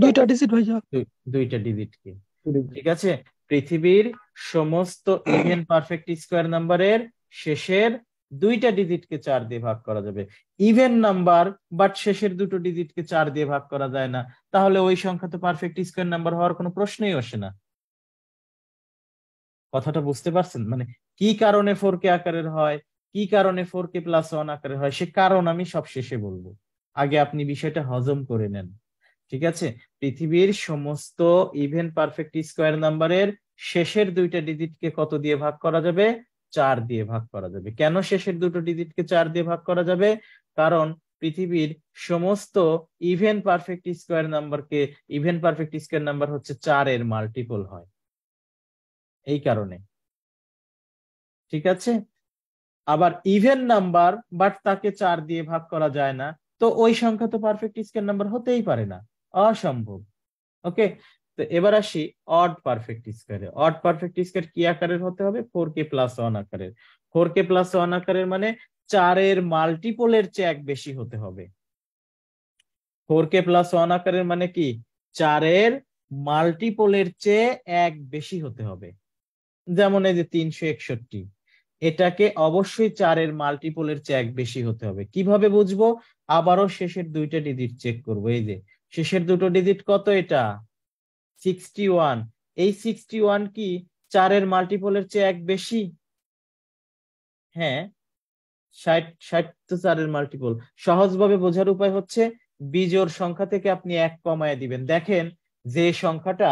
দুইটা ডিজিট ভাইয়া। দুইটা ডিজিটকে। ঠিক আছে, পৃথিবীর সমস্ত ইভেন পারফেক্ট স্কোয়ার নাম্বারের শেষের দুইটা ডিজিটকে 4 দিয়ে ভাগ করা যাবে। ইভেন নাম্বার বাট শেষের দুটো ডিজিটকে 4 দিয়ে ভাগ করা যায় না, তাহলে ওই সংখ্যা তো পারফেক্ট স্কয়ার নাম্বার হওয়ার কোনো প্রশ্নই আসে না। কথাটা বুঝতে পারছেন? মানে কি কারণে 4k আকারের হয়, কি কারণে 4k প্লাস 1 আকারের হয়, সে কারণ আমি সব শেষে বলবো। আগে আপনি বিষয়টা হজম করে নেন, ঠিক আছে? পৃথিবীর সমস্ত ইভেন পারফেক্ট স্কয়ার নাম্বারের শেষের দুইটা ডিজিটকে কত দিয়ে ভাগ করা যাবে? 4 দিয়ে ভাগ করা যাবে। কেন শেষের দুটো ডিজিটকে 4 দিয়ে ভাগ করা যাবে? কারণ পৃথিবীর সমস্ত ইভেন পারফেক্ট স্কয়ার নাম্বার হচ্ছে 4 এর মাল্টিপল হয়, এই কারণে। ঠিক আছে? আবার ইভেন নাম্বার বাট তাকে 4 দিয়ে ভাগ করা যায় না, তো ওই সংখ্যা তো পারফেক্ট স্কয়ার নাম্বার হতেই পারে না, অসম্ভব। ওকে, তো এবার আসি অড পারফেক্ট স্কয়ারে। অড পারফেক্ট স্কয়ার কি আকারের হতে হবে? 4k প্লাস 1 আকারের। 4k প্লাস 1 আকারের মানে 4 এর মাল্টিপলের চেয়ে এক বেশি হতে হবে। 4k প্লাস 1 আকারের মানে কি? 4 এর মাল্টিপলের চেয়ে এক বেশি হতে হবে। যেমন এই যে 361, এটাকে অবশ্যই 4 এর মাল্টিপলের চেয়ে এক বেশি হতে হবে। কিভাবে বুঝবো? আবারও শেষের দুইটা ডিজিট চেক করব। এই যে শেষের দুটো ডিজিট কত? এটা 61। এই 61 কি 4 এর মাল্টিপলের চেয়ে এক বেশি? হ্যাঁ, 60 তো 4 এর মাল্টিপল। সহজভাবে বোঝার উপায় হচ্ছে বিজোড় সংখ্যা থেকে আপনি 1 কমায় দিবেন। দেখেন যে সংখ্যাটা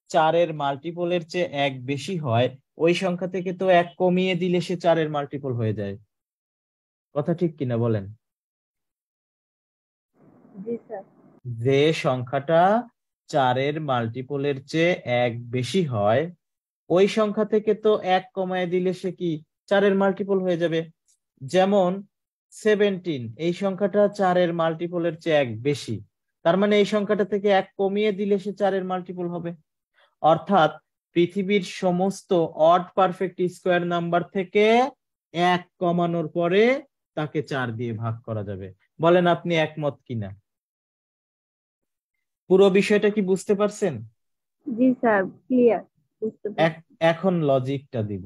4 এর মাল্টিপলের চেয়ে এক বেশি হয়, ওই সংখ্যা থেকে তো 1 কমিয়ে দিলে সে 4 এর মাল্টিপল হয়ে যায়। কথা ঠিক কিনা বলেন? জি স্যার। যে সংখ্যাটা 4 এর মাল্টিপলের চেয়ে এক বেশি হয়, ওই সংখ্যা থেকে তো 1 কমায় দিলে সে কি 4 এর মাল্টিপল হয়ে যাবে। যেমন 17, এই সংখ্যাটা 4 এর মাল্টিপলের চেয়ে এক বেশি, তার মানে এই সংখ্যাটা থেকে 1 কমিয়ে দিলে সে 4 এর মাল্টিপল হবে। অর্থাৎ পৃথিবীর সমস্ত অড পারফেক্ট স্কয়ার নাম্বার থেকে 1 কমানোর পরে তাকে 4 দিয়ে ভাগ করা যাবে। বলেন আপনি একমত কিনা? পুরো বিষয়টা কি বুঝতে পারছেন? জি স্যার, ক্লিয়ার, বুঝতে পারছি। এখন লজিকটা দিব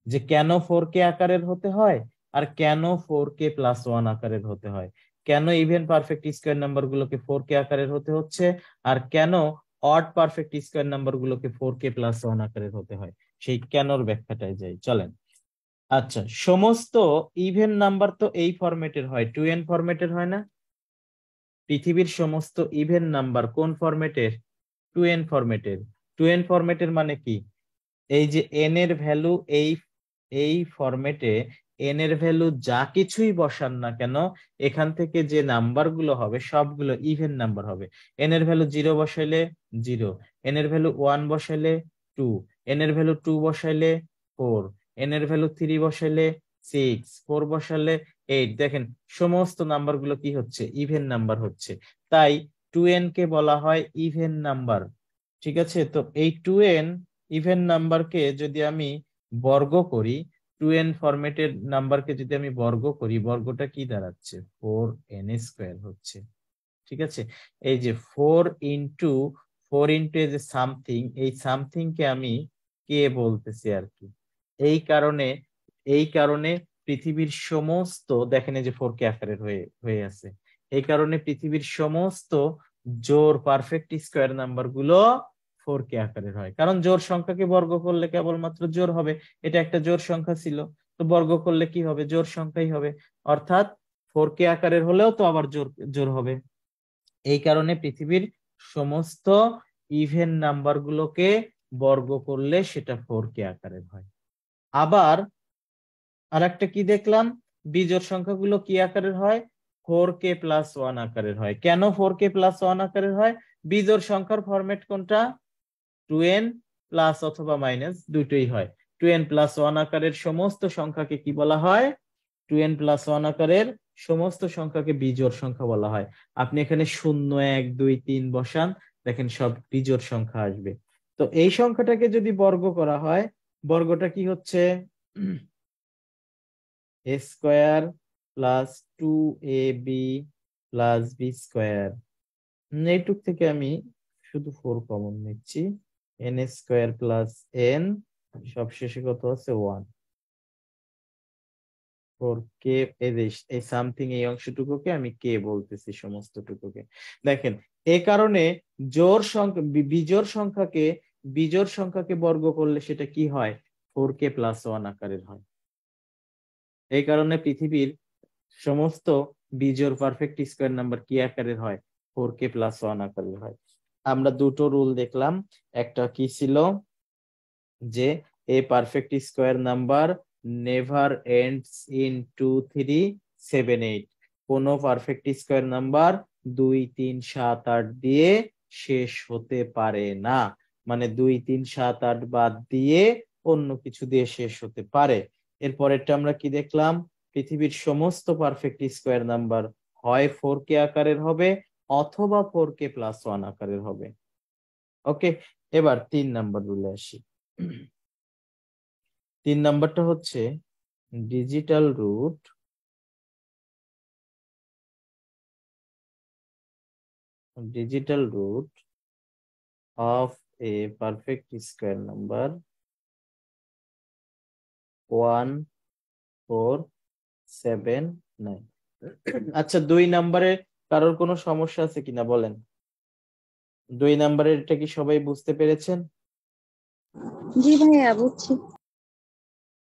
যে কেন 4k আকারের হতে হয় আর কেন 4k প্লাস 1 আকারের হতে হয়, কেন ইভেন পারফেক্ট স্কয়ার নাম্বার গুলোকে 4k আকারের হতে হচ্ছে, আর কেন অড পারফেক্ট স্কয়ার নাম্বার গুলোকে 4k প্লাস 1 আকারের হতে হয়। সেই কেনর ব্যাখ্যাটায় যাই, চলেন। আচ্ছা, সমস্ত ইভেন নাম্বার তো এই ফরম্যাটের হয়, 2n ফরম্যাটের হয় না? পৃথিবীর সমস্ত ইভেন নাম্বার কোন ফরম্যাটের? 2n ফরম্যাটের। 2n ফরম্যাটের মানে কি? এই যে এন এর ভ্যালু এই এই ফরম্যাটে এন এর ভ্যালু যা কিছুই বসান না কেন, এখান থেকে যে নাম্বার গুলো হবে সবগুলো ইভেন নাম্বার হবে। এন এর ভ্যালু 0 বসাইলে 0, এন এর ভ্যালু 1 বসাইলে 2, এন এর ভ্যালু 2 বসাইলে 4, এন এর ভ্যালু 3 বসাইলে 6, 4 বসাইলে 8। দেখেন সমস্ত নাম্বার গুলো কি হচ্ছে? ইভেন নাম্বার হচ্ছে। তাই 2n কে বলা হয় ইভেন নাম্বার। ঠিক আছে? তো এই 2n ইভেন নাম্বারকে যদি আমি বর্গ করি, 2n ফরম্যাটের নাম্বারকে যদি আমি বর্গ করি, বর্গটা কি দাঁড়াচ্ছে? 4n স্কয়ার হচ্ছে। ঠিক আছে? এই যে 4 ইন্টু 4 ইন্টু এই যে সামথিং, এই সামথিং কে আমি কে বলতেছি আর কি। এই কারণে পৃথিবীর সমস্ত, দেখেন এই যে 4k আকারের হয়ে আছে, এই কারণে পৃথিবীর সমস্ত জোড় পারফেক্ট স্কয়ার নাম্বার গুলো 4k আকারের হয়। কারণ জোড় সংখ্যাকে বর্গ করলে কেবলমাত্র জোড় হবে, এটা একটা জোড় সংখ্যা ছিল, তো বর্গ করলে কি হবে? জোড় সংখ্যাই হবে। অর্থাৎ 4k আকারের হলেও তো আবার জোড় হবে। এই কারণে পৃথিবীর সমস্ত ইভেন নাম্বার গুলোকে বর্গ করলে সেটা 4k আকারের হয়। আবার আরেকটা কি দেখলাম? বিজোড় সংখ্যাগুলো কি আকারের হয়? 4k প্লাস 1 আকারের হয়। কেন 4k প্লাস 1 আকারের হয়? বিজোড় সংখ্যার ফরম্যাট কোনটা? 2n প্লাস অথবা মাইনাস দুটোই হয়। 2n প্লাস 1 আকারের সমস্ত সংখ্যাকে কি বলা হয়? 2n প্লাস 1 আকারের সমস্ত সংখ্যাকে বিজোড় সংখ্যা বলা হয়। আপনি এখানে 0, 1, 2, 3 বসান, দেখেন সব বিজোড় সংখ্যা আসবে। তো এই সংখ্যাটাকে যদি বর্গ করা হয়, বর্গটা কি হচ্ছে? a square plus 2ab plus b square. এইটুক থেকে আমি শুধু 4 কমন নিচ্ছি। n স্কয়ার প্লাস n, সব শেষে কত আছে? 1। ফোর কে, এই সামথিং এই অংশটুকুকে আমি কে বলতেছি, সমস্তটুকুকে। দেখেন এ কারণে বিজোড় সংখ্যাকে বর্গ করলে সেটা কি হয়, 4k প্লাস 1 আকারের হয়। এই কারণে পৃথিবীর সমস্ত বিজোড় পারফেক্ট স্কয়ার নাম্বার কি আকারের হয়, 4k প্লাস 1 আকারের হয়। আমরা দুটো রুল দেখলাম, একটা কি ছিল যে এ perfect square number never ends in 2 3 7 8, কোন পারফেক্ট স্কয়ার নাম্বার 2 3 7 8 দিয়ে শেষ হতে পারে না, মানে 2 3 7 8 বাদ দিয়ে অন্য কিছু দিয়ে শেষ হতে পারে। এরপরেরটা আমরা কি দেখলাম, পৃথিবীর সমস্ত পারফেক্ট স্কয়ার নাম্বার হয় 4k আকারের হবে অথবা 4k প্লাস 1 আকারের হবে। ওকে, এবার 3 নাম্বার রুলে আসি। 3 নাম্বারটা হচ্ছে digital root of a perfect square number 1 4 7 9। আচ্ছা, 2 নাম্বারে কারোর কোনো সমস্যা আছে কিনা বলেন? 2 নাম্বারের এটা কি সবাই বুঝতে পেরেছেন? জি ভাইয়া বুঝছি।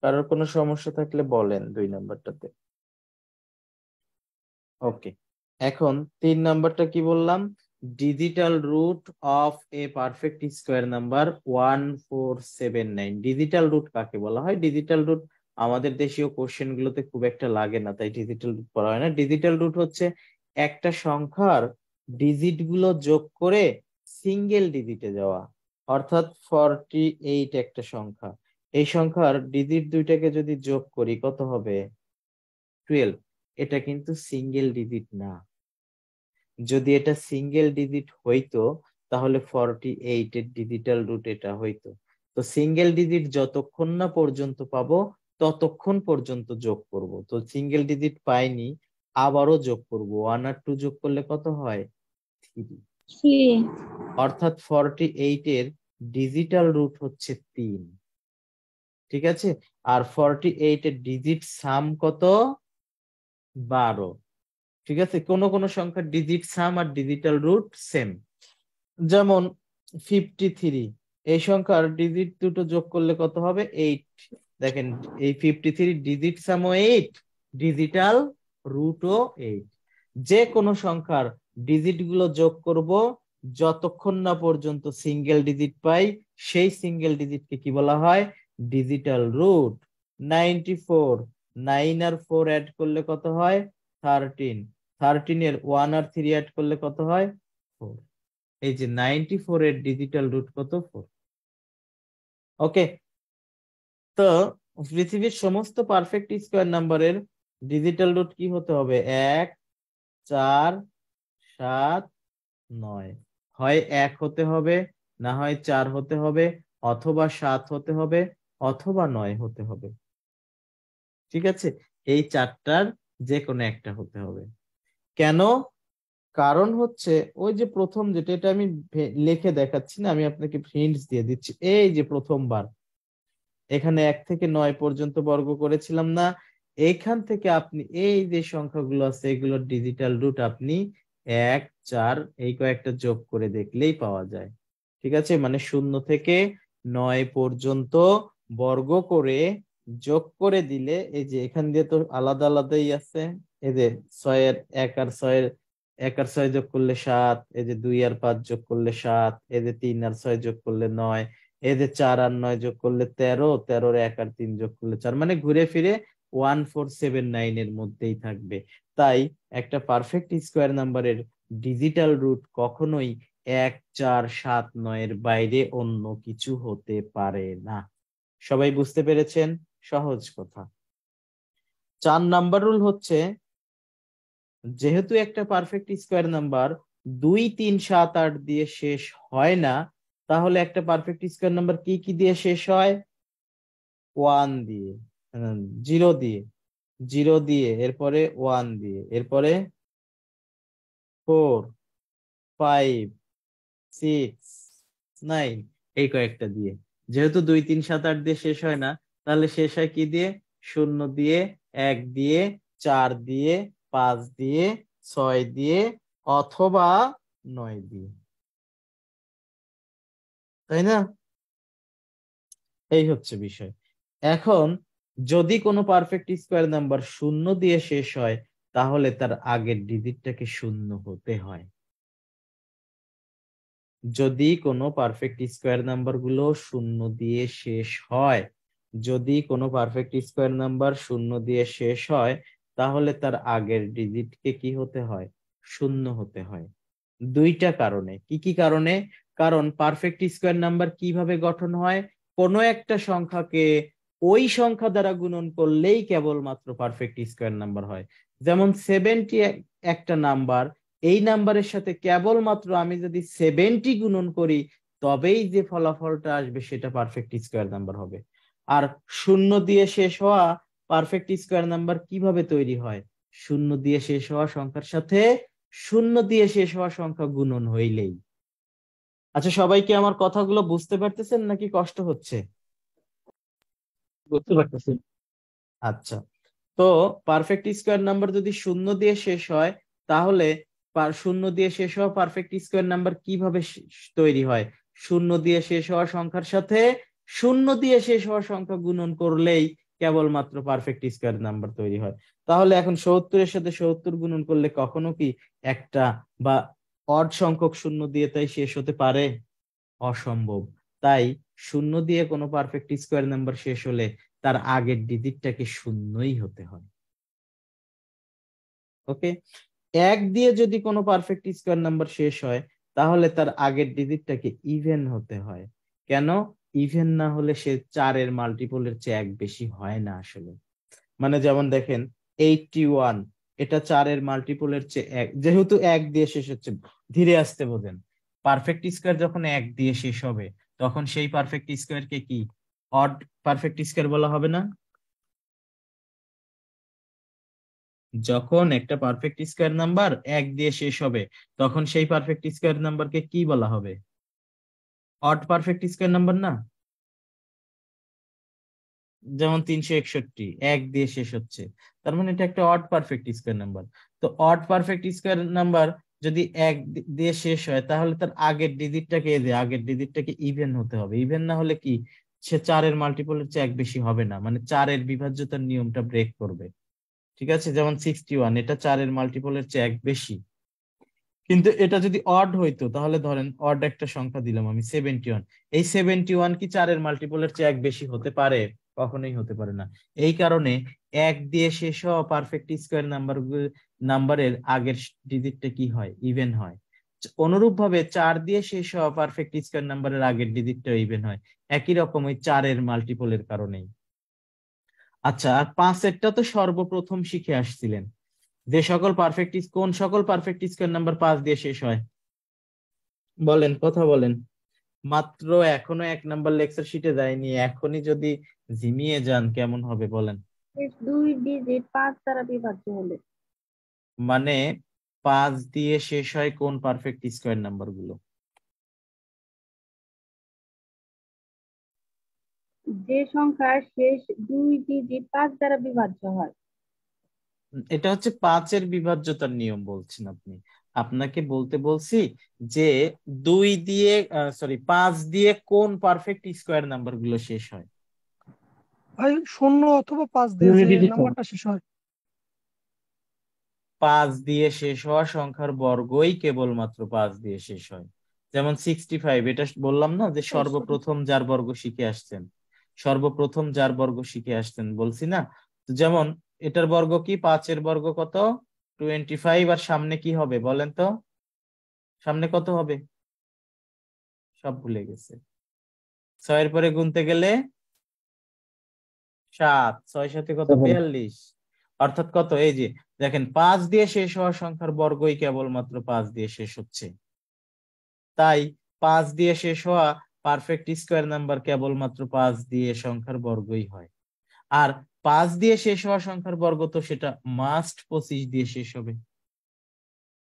কারোর কোনো সমস্যা থাকলে বলেন 2 নাম্বারটাতে। ওকে, এখন 3 নাম্বারটা কি বললাম, digital root of a perfect square number 1479। Digital root কাকে বলা হয়? ডিজিটাল রুট আমাদের দেশীয় কোশ্চেন গুলোতে খুব একটা লাগে না, তাই ডিজিটাল রুট পড়া হয় না। ডিজিটাল রুট হচ্ছে একটা সংখ্যার ডিজিট গুলো যোগ করে সিঙ্গেল ডিজিটে যাওয়া, অর্থাৎ 48 একটা সংখ্যা, এই সংখ্যার ডিজিট দুইটাকে যদি যোগ করি কত হবে, 12। এটা কিন্তু সিঙ্গেল ডিজিট না। যদি এটা সিঙ্গেল ডিজিট হইতো তাহলে 48 এর ডিজিটাল রুট এটা হইতো। তো সিঙ্গেল ডিজিট যতক্ষণ না পর্যন্ত পাবো ততক্ষণ পর্যন্ত যোগ করব। তো সিঙ্গেল ডিজিট পাইনি, আবারও যোগ করব। 1 আর 2 যোগ করলে কত হয়, 3। অর্থাৎ 48 এর ডিজিটাল রুট হচ্ছে 3। ঠিক আছে, আর 48 এর ডিজিট সাম কত, 12। ঠিক আছে, কোন কোন সংখ্যার ডিজিট সাম আর ডিজিটাল রুট সেম, যেমন 53, এই সংখ্যার ডিজিট দুটো যোগ করলে কত হবে, 8। দেখেন এই 53 ডিজিট সামও 8, ডিজিটাল রুটও 8। যে কোনো সংখ্যার ডিজিট গুলো যোগ করব যতক্ষণ না পর্যন্ত সিঙ্গেল ডিজিট পাই, সেই সিঙ্গেল ডিজিটকে কি বলা হয়, ডিজিটাল রুট। 94, 9 আর 4 অ্যাড করলে কত হয়, 13। 13 এর 1 আর 3 অ্যাড করলে কত হয়, 4। এই যে 94 এর ডিজিটাল রুট কত, 4। ওকে, তো পৃথিবীর সমস্ত পারফেক্ট স্কয়ার নাম্বারের ডিজিটাল রুট কি হতে হবে, 1 4 7 9। হয় 1 হতে হবে, না হয় 4 হতে হবে, অথবা 7 হতে হবে, অথবা 9 হতে হবে। ঠিক আছে, এই চারটার যে কোনো একটা হতে হবে। কেন? কারণ হচ্ছে ওই যে প্রথম যেটা, এটা আমি লিখে দেখাচ্ছি না, আমি আপনাকে হিন্টস দিয়ে দিচ্ছি। এই যে প্রথমবার এখানে 1 থেকে 9 পর্যন্ত বর্গ করেছিলাম না, এইখান থেকে আপনি এই যে সংখ্যাগুলো আছে এগুলোর ডিজিটাল রুট আপনি 1 4 এই কয়েকটা যোগ করে দেখলেই পাওয়া যায়। ঠিক আছে, মানে 0 থেকে 9 পর্যন্ত বর্গ করে যোগ করে দিলে, এই যে এখান দিয়ে তো আলাদা আলাদাই আছে, এই যে 6 এর 1 আর 6 এর 1 আর 6 যোগ করলে 7, এই যে 2 আর 5 যোগ করলে 7, এই যে 3 আর 6 যোগ করলে 9, এই যে 4 আর 9 যোগ করলে 13, 13 1 আর 3 যোগ করলে 4, মানে ঘুরে ফিরে 1479 এর মধ্যেই থাকবে। তাই একটা পারফেক্ট স্কয়ার নাম্বারের ডিজিটাল রুট কখনোই 1 4 7 9 এর বাইরে অন্য কিছু হতে পারে না। সবাই বুঝতে পেরেছেন? সহজ কথা। 4 নাম্বার রুল হচ্ছে, যেহেতু একটা পারফেক্ট স্কয়ার নাম্বার 2 3 7 8 দিয়ে শেষ হয় না, তাহলে একটা পারফেক্ট স্কয়ার নাম্বার কি কি দিয়ে শেষ হয়, 1 দিয়ে, 0 দিয়ে, 0 দিয়ে, এরপরে 1 দিয়ে, এরপরে 4 5 6 9 এই কয়েকটা দিয়ে। যেহেতু 2 3 7 8 দিয়ে শেষ হয় না, তাহলে শেষ হয় কি দিয়ে, 0 দিয়ে, 1 দিয়ে, 4 দিয়ে, 5 দিয়ে, 6 দিয়ে অথবা 9 দিয়ে, তাই না? এই হচ্ছে বিষয়। এখন যদি কোনো পারফেক্ট স্কোয়ার নাম্বার 0 দিয়ে শেষ হয় তাহলে তার আগের ডিজিটটাকে 0 হতে হয়। যদি কোনো পারফেক্ট স্কোয়ার নাম্বার গুলো 0 দিয়ে শেষ হয়, যদি কোনো পারফেক্ট স্কোয়ার নাম্বার 0 দিয়ে শেষ হয় তাহলে তার আগের ডিজিটকে কি হতে হয়? 0 হতে হয়। দুইটা কারণে। কি কি কারণে? কারণ পারফেক্ট স্কোয়ার নাম্বার কিভাবে গঠন হয়? কোনো একটা সংখ্যাকে ওই সংখ্যা দ্বারা গুণন করলেই কেবলমাত্র পারফেক্ট স্কোয়ার নাম্বার হয়। যেমন 70 একটা নাম্বার, এই নাম্বারের সাথে কেবলমাত্র আমি যদি 70 গুণন করি তবেই যে ফলাফলটা আসবে সেটা পারফেক্ট স্কোয়ার নাম্বার হবে। আর 0 দিয়ে শেষ হওয়া পারফেক্ট স্কোয়ার নাম্বার কিভাবে তৈরি হয়? 0 দিয়ে শেষ হওয়া সংখ্যার সাথে 0 দিয়ে শেষ হওয়া সংখ্যা গুণন হইলেই। আচ্ছা, সবাই কি আমার কথাগুলো বুঝতে পারতেছেন নাকি কষ্ট হচ্ছে? বুঝতে পারতেছি। আচ্ছা, তো পারফেক্ট স্কোয়ার নাম্বার যদি 0 দিয়ে শেষ হয় তাহলে 0 দিয়ে শেষ হওয়া পারফেক্ট স্কোয়ার নাম্বার কিভাবে তৈরি হয়? 0 দিয়ে শেষ হওয়া সংখ্যার সাথে 0 দিয়ে শেষ হওয়া সংখ্যা গুণন করলেই কেবলমাত্র পারফেক্ট স্কোয়ার নাম্বার তৈরি হয়। তাহলে এখন 70 এর সাথে 70 গুণন করলে কখনো কি একটা বা অড সংখ্যক 0 দিয়ে তাই শেষ হতে পারে? অসম্ভব। তাই 0 দিয়ে কোনো পারফেক্ট স্কোয়ার নাম্বার শেষ হলে তার আগের ডিজিটটাকে 0ই হতে হয়। ওকে, 1 দিয়ে যদি কোনো পারফেক্ট স্কোয়ার নাম্বার শেষ হয় তাহলে তার আগের ডিজিটটাকে ইভেন হতে হয়। কেন? ইভেন না হলে সে 4 এর মাল্টিপলের চেয়ে 1 বেশি হয় না আসলে। মানে যেমন দেখেন 81, এটা 4 এর মাল্টিপলের চেয়ে 1, যেহেতু 1 দিয়ে শেষ হচ্ছে, ধীরে আসতে বোঝেন। পারফেক্ট স্কোয়ার যখন 1 দিয়ে শেষ হবে তখন সেই পারফেক্ট স্কোয়ারকে কি অড পারফেক্ট স্কোয়ার বলা হবে না? যখন একটা পারফেক্ট স্কোয়ার নাম্বার 1 দিয়ে শেষ হবে তখন সেই পারফেক্ট স্কোয়ার নাম্বারকে কি বলা হবে? অড পারফেক্ট স্কোয়ার নাম্বার না? যেমন 361 1 দিয়ে শেষ হচ্ছে, তার মানে এটা একটা অড পারফেক্ট স্কোয়ার নাম্বার। তো অড পারফেক্ট স্কোয়ার নাম্বার যদি 1 দিয়ে শেষ হয় তাহলে তার আগের ডিজিটটাকে ইভেন হতে হবে। ইভেন না হলে কি সে 4 এর মাল্টিপলের চেয়ে 1 বেশি হবে না, মানে 4 এর বিভাজ্যতার নিয়মটা ব্রেক করবে। ঠিক আছে, যেমন 61, এটা 4 এর মাল্টিপলের চেয়ে 1 বেশি। কিন্তু এটা যদি অড হইতো তাহলে ধরেন অড একটা সংখ্যা দিলাম আমি 71, এই 71 কি 4 এর মাল্টিপলের চেয়ে 1 বেশি হতে পারে? কখনোই হতে পারে না। এই কারণে 1 দিয়ে শেষ হওয়া পারফেক্ট স্কোয়ার নাম্বারের আগের ডিজিটটা কি হয়? ইভেন হয়। অনুরূপ ভাবে 4 দিয়ে শেষ হওয়া পারফেক্ট স্কোয়ার নাম্বারের আগের ডিজিটটা ইভেন হয়, একই রকম ওই 4 এর মাল্টিপলের কারণেই। আচ্ছা, আর 5 এরটা তো সর্বপ্রথম শিখে আসছিলেন, যে সকল কোন সকল পারফেক্ট স্কোয়ার নাম্বার 5 দিয়ে শেষ হয়? বলেন, কথা বলেন। মাত্র এখনো 1 নাম্বার লেকচার শিটে যায়নি, এখনই যদি ঝিমিয়ে যান কেমন হবে বলেন? 2 ডিজিট 5 দ্বারা বিভাজ্য হলে। মানে 5 দিয়ে শেষ হয় কোন পারফেক্ট স্কোয়ার নাম্বার গুলো? যে সংখ্যার শেষ 2 ডিজিট 5 দ্বারা বিভাজ্য হয়। এটা হচ্ছে 5 এর বিভাজ্যতার নিয়ম বলছেন আপনি। আপনাকে বলতে বলছি যে 5 দিয়ে কোন পারফেক্ট স্কোয়ার নাম্বার গুলো শেষ হয়? ভাই 0 অথবা 5 দিয়ে যে নাম্বারটা শেষ হয়। 5 দিয়ে শেষ হওয়া সংখ্যার বর্গই কেবলমাত্র 5 দিয়ে শেষ হয়। যেমন 65, এটা বললাম না যে সর্বপ্রথম যার বর্গ শিখে আসছেন বলছি না? যেমন এটার বর্গ কি? 5 এর বর্গ কত? 25। আর সামনে কি হবে বলেন তো? সামনে কত হবে? সব ভুলে গেছে। 6 এর পরে গুনতে গেলে 7, 6 সাথে কত? 42। অর্থাৎ কত? এই যে দেখেন 5 দিয়ে শেষ হওয়া সংখ্যার বর্গই কেবলমাত্র 5 দিয়ে শেষ হচ্ছে। তাই 5 দিয়ে শেষ হওয়া পারফেক্ট স্কোয়ার নাম্বার কেবলমাত্র 5 দিয়ে সংখ্যার বর্গই হয়। আর 5 দিয়ে শেষ হওয়া সংখ্যার বর্গ তো সেটা মাস্ট 25 দিয়ে শেষ হবে,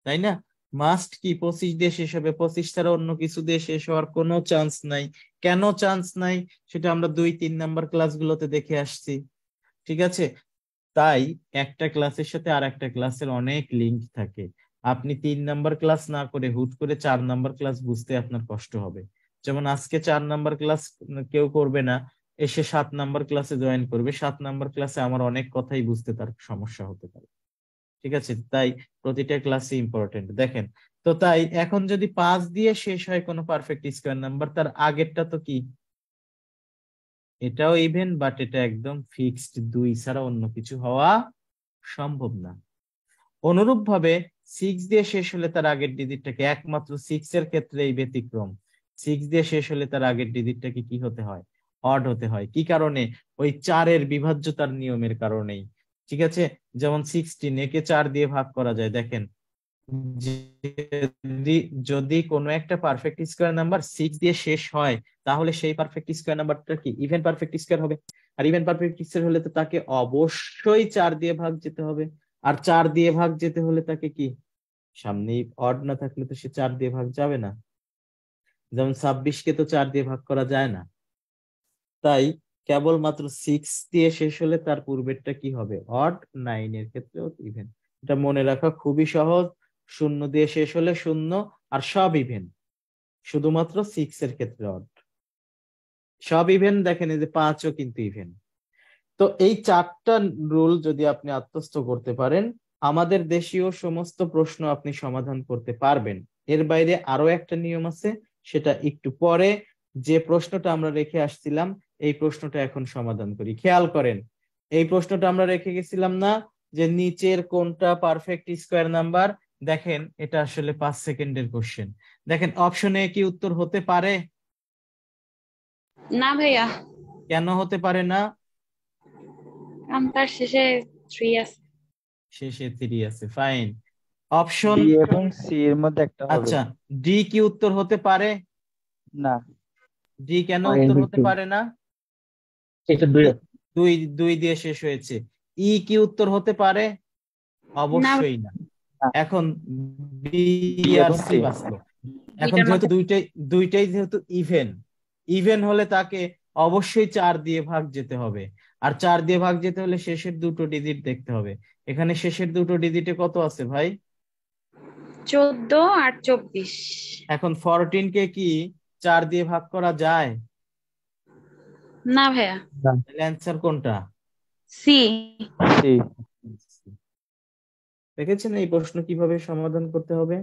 তাই না? মাস্ট কি 25 দিয়ে শেষ হবে, 25 ছাড়া অন্য কিছু দিয়ে শেষ হওয়ার কোনো চান্স নাই। কেন চান্স নাই সেটা আমরা 2-3 নাম্বার ক্লাসগুলোতে দেখে আসছি। ঠিক আছে, তাই একটা ক্লাসের সাথে আর একটা ক্লাসের অনেক লিঙ্ক থাকে। আপনি 3 নাম্বার ক্লাস না করে হুট করে 4 নাম্বার ক্লাস বুঝতে আপনার কষ্ট হবে। যেমন আজকে 4 নাম্বার ক্লাস কেউ করবে না, এসে 7 নাম্বার ক্লাসে জয়েন করবে, 7 নাম্বার ক্লাসে আমার অনেক কথাই বুঝতে তার সমস্যা হতে পারে। ঠিক আছে, তাই প্রতিটা ক্লাসই ইম্পর্টেন্ট। দেখেন তো, তাই এখন যদি 5 দিয়ে শেষ হয় কোনো পারফেক্ট স্কোয়ার নাম্বার, তার আগেরটা তো কি, এটাও ইভেন, বাট এটা একদম ফিক্সড, 2 ছাড়া অন্য কিছু হওয়া সম্ভব না। অনুরূপ ভাবে 6 দিয়ে শেষ হলে তার আগের ডিজিটটাকে, একমাত্র 6 এর ক্ষেত্রে এই ব্যতিক্রম, 6 দিয়ে শেষ হলে তার আগের ডিজিটটাকে কি হতে হয়, অড হতে হয়। কি কারণে? ওই 4 এর বিভাজ্যতার নিয়মের কারণেই। ঠিক আছে, যেমন 16 একে 4 দিয়ে ভাগ করা যায়। দেখেন, যদি যদি কোনো একটা পারফেক্ট স্কোয়ার নাম্বার 6 দিয়ে শেষ হয়, তাহলে সেই পারফেক্ট স্কোয়ার নাম্বারটা কি ইভেন পারফেক্ট স্কোয়ার হবে। আর ইভেন পারফেক্ট স্কোয়ার হলে তো তাকে অবশ্যই 4 দিয়ে ভাগ যেতে হবে। আর 4 দিয়ে ভাগ যেতে হলে তাকে কি, সামনেই অড না থাকলে তো সে 4 দিয়ে ভাগ যাবে না। যেমন 26 কে তো 4 দিয়ে ভাগ করা যায় না। তাই কেবলমাত্র 6 দিয়ে শেষ হলে তার পূর্বেরটা কি হবে, অড। 9 এর ক্ষেত্রেও ইভেন। এটা মনে রাখা খুবই সহজ। 0 দিয়ে শেষ হলে 0, আর সব ইভেন, শুধুমাত্র 6 এর ক্ষেত্রে অড। সব ইভেন। দেখেন এই যে 5ও কিন্তু ইভেন। তো এই 4টা রুল যদি আপনি আত্মস্থ করতে পারেন, আমাদের দেশীয় সমস্ত প্রশ্ন আপনি সমাধান করতে পারবেন। এর বাইরে আরো একটা নিয়ম আছে, সেটা একটু পরে। যে প্রশ্নটা আমরা রেখে আসছিলাম, এই প্রশ্নটা এখন সমাধান করি। খেয়াল করেন, এই প্রশ্নটা আমরা রেখে গেছিলাম না, যে নিচের কোনটা পারফেক্ট স্কোয়ার নাম্বার। দেখেন এটা আসলে 5 সেকেন্ডের কোশ্চেন। দেখেন অপশনে কি উত্তর হতে পারে? না ভাইয়া, কেন হতে পারে না? কারণ তার শেষে 3 আছে। শেষে 3 আছে, ফাইন। অপশন ডি এবং সি এর মধ্যে একটা হবে। আচ্ছা, ডি কি উত্তর হতে পারে? না, ডি কেন পারেন উত্তর হতে কিন্তু। পারে না? এটা দুই দুই দুই দিয়ে শেষ হয়েছে। ই কি উত্তর হতে পারে? অবশ্যই না। না। এখন বি বি আর এবং সি সি। বাঁচলো। এখন দুইটার যেহেতু মধ্যে দুইটাই যেহেতু ইভেন, ইভেন হলে তাকে অবশ্যই 4 দিয়ে ভাগ যেতে হবে। আর 4 দিয়ে ভাগ যেতে হলে শেষের দুটো ডিজিট দেখতে হবে। এখানে শেষের দুটো ডিজিটে কত আছে ভাই? 14 আর 24। এখন 14 কে কি 4 দিয়ে ভাগ করা যায়? না ভাইয়া, তাহলে অ্যান্সার কোনটা? সি। সি। দেখেছেন এই প্রশ্ন কিভাবে সমাধান করতে হবে?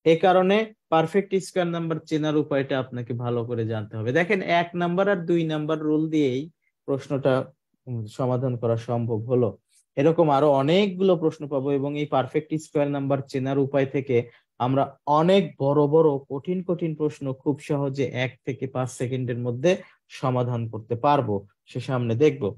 এই কারণে পারফেক্ট স্কয়ার নাম্বার চেনার উপায়টা আপনাকে ভালো করে জানতে হবে। দেখেন 1 নাম্বার আর 2 নাম্বার রুল দিয়েই প্রশ্নটা সমাধান করা সম্ভব হলো। এরকম আরো অনেকগুলো প্রশ্ন পাবো, এবং এই পারফেক্ট স্কয়ার নাম্বার চেনার উপায় থেকে আমরা অনেক বড় বড় কঠিন কঠিন প্রশ্ন খুব সহজে 1 থেকে 5 সেকেন্ডের মধ্যে সমাধান করতে পারবো, সে সামনে দেখবো।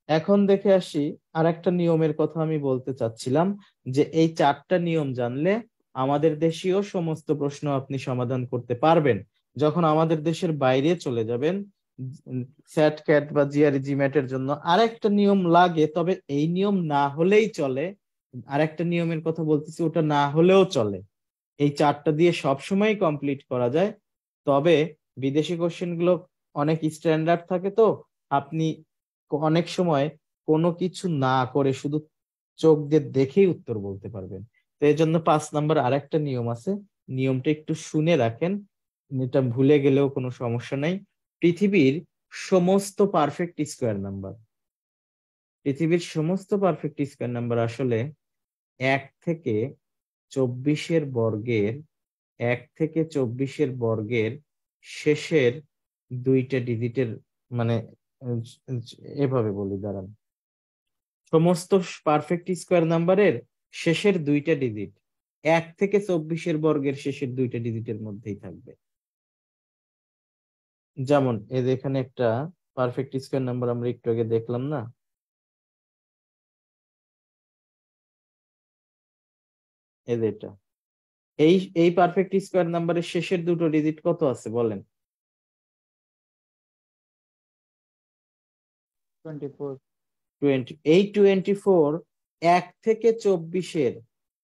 এখন দেখে আসি আরেকটা নিয়মের কথা আমি বলতে চাচ্ছিলাম, যে এই 4টা নিয়ম জানলে আমাদের দেশীয় সমস্ত প্রশ্ন আপনি সমাধান করতে পারবেন। যখন আমাদের দেশের বাইরে চলে যাবেন, স্যাট ক্যাট বা জিআরই জিম্যাটের জন্য আরেকটা নিয়ম লাগে, তবে এই নিয়ম না হলেই চলে। আরেকটা নিয়মের কথা বলতেছি, ওটা না হলেও চলে। এই 4টা দিয়ে সবসময় কমপ্লিট করা যায়। তবে বিদেশি কোশ্চেন গুলো অনেক স্ট্যান্ডার্ড থাকে, তো আপনি অনেক সময় কোনো কিছু না করে শুধু চোখ দিয়ে দেখেই উত্তর বলতে পারবেন। তো এই জন্য 5 নাম্বার আরেকটা নিয়ম আছে, নিয়মটা একটু শুনে রাখেন, এটা ভুলে গেলেও কোনো সমস্যা নাই। পৃথিবীর সমস্ত পারফেক্ট স্কোয়ার নাম্বার, পৃথিবীর সমস্ত পারফেক্ট স্কোয়ার নাম্বার আসলে 1 থেকে 24-এর বর্গের 1 থেকে 24-এর বর্গের শেষের দুইটা ডিজিটের, মানে উম, এভাবে বলি দাঁড়ান, সমস্ত পারফেক্ট স্কোয়ার নাম্বারের শেষের দুইটা ডিজিট 1 থেকে 24-এর বর্গের শেষের দুইটা ডিজিটের মধ্যেই থাকবে। যেমন এই যে এখানে একটা পারফেক্ট স্কোয়ার নাম্বার আমরা একটু আগে দেখলাম না, এই যে এটা, এই পারফেক্ট স্কোয়ার নাম্বারের শেষের দুটো ডিজিট কত আছে বলেন? 24। 20। এই 24 1 থেকে 24-এর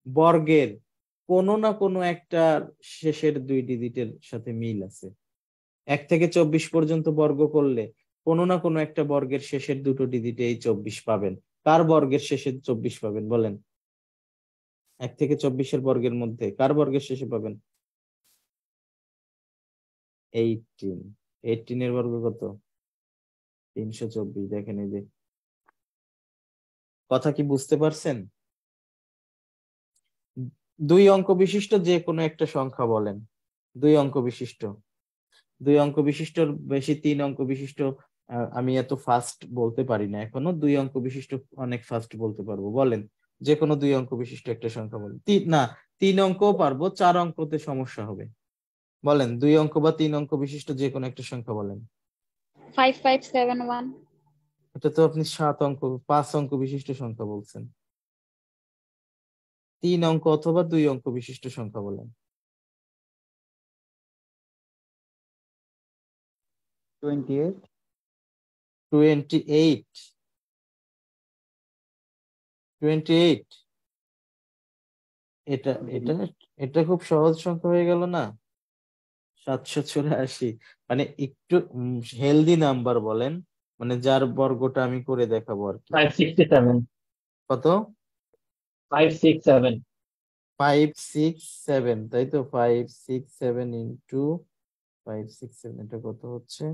বর্গের কোনো না কোনো একটা শেষের দুই ডিজিটের সাথে মিল আছে। 1 থেকে 24 পর্যন্ত বর্গ করলে কোনো না কোনো একটা বর্গের শেষের দুটো ডিজিটে এই 24 পাবেন। কার বর্গের শেষে 24 পাবেন বলেন? 1 থেকে 24-এর বর্গের মধ্যে কার বর্গের শেষে পাবেন? 18। 18 এর বর্গ কত? 324। দেখেন এই যে, কথা কি বুঝতে পারছেন? 2 অঙ্ক বিশিষ্ট যে কোনো একটা সংখ্যা বলেন। 2 অঙ্ক বিশিষ্ট, 2 অঙ্ক বিশিষ্ট, বেশি 3 অঙ্ক বিশিষ্ট আমি এত ফাস্ট বলতে পারি না এখনো। 2 অঙ্ক বিশিষ্ট অনেক ফাস্ট বলতে পারবো। বলেন যে কোনো 2 অঙ্ক বিশিষ্ট একটা সংখ্যা বলেন। না, 3 অঙ্কও পারবো, 4 অঙ্কতে সমস্যা হবে। বলেন 2 অঙ্ক বা 3 অঙ্ক বিশিষ্ট যে কোনো একটা সংখ্যা বলেন। 5571। এটা তো আপনি 7 অঙ্ক 5 অঙ্ক বিশিষ্ট সংখ্যা বলছেন। 3 অঙ্ক অথবা 2 অঙ্ক বিশিষ্ট সংখ্যা বলেন। 28 28। 28 এটা এটা এটা খুব সহজ সংখ্যা হয়ে গেল না? 784। মানে একটু হেলদি নাম্বার বলেন, মানে যার বর্গটা আমি করে দেখাবো আর কি। 567 কত? 567 567, তাই তো? 567 ইন্টু 567, এটা কত হচ্ছে?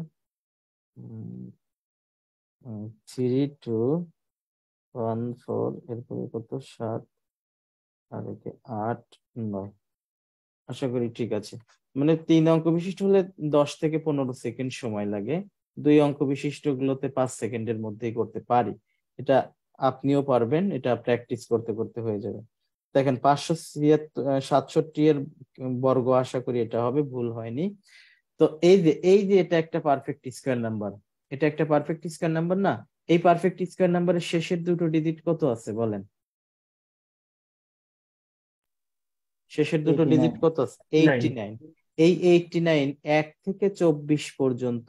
3214। এরপরে কত? 7 আর 8 9। আশা করি ঠিক আছে। মানে 3 অঙ্ক বিশিষ্ট হলে 10 থেকে 15 সেকেন্ড সময় লাগে। 2 অঙ্ক বিশিষ্ট গুলোতে 5 সেকেন্ডের মধ্যেই করতে পারি। এটা আপনিও পারবেন, এটা প্র্যাকটিস করতে করতে হয়ে যাবে। দেখেন 567 এর বর্গ, আশা করি এটা হবে, ভুল হয়নি। তো এই যে এটা একটা পারফেক্ট স্কয়ার নাম্বার। এটা একটা পারফেক্ট স্কয়ার নাম্বার না? এই পারফেক্ট স্কয়ার নাম্বারের শেষের দুটো ডিজিট কত আছে বলেন? শেষের দুটো 89 ডিজিট কত আছে? 89। এই 89 1 থেকে 24 পর্যন্ত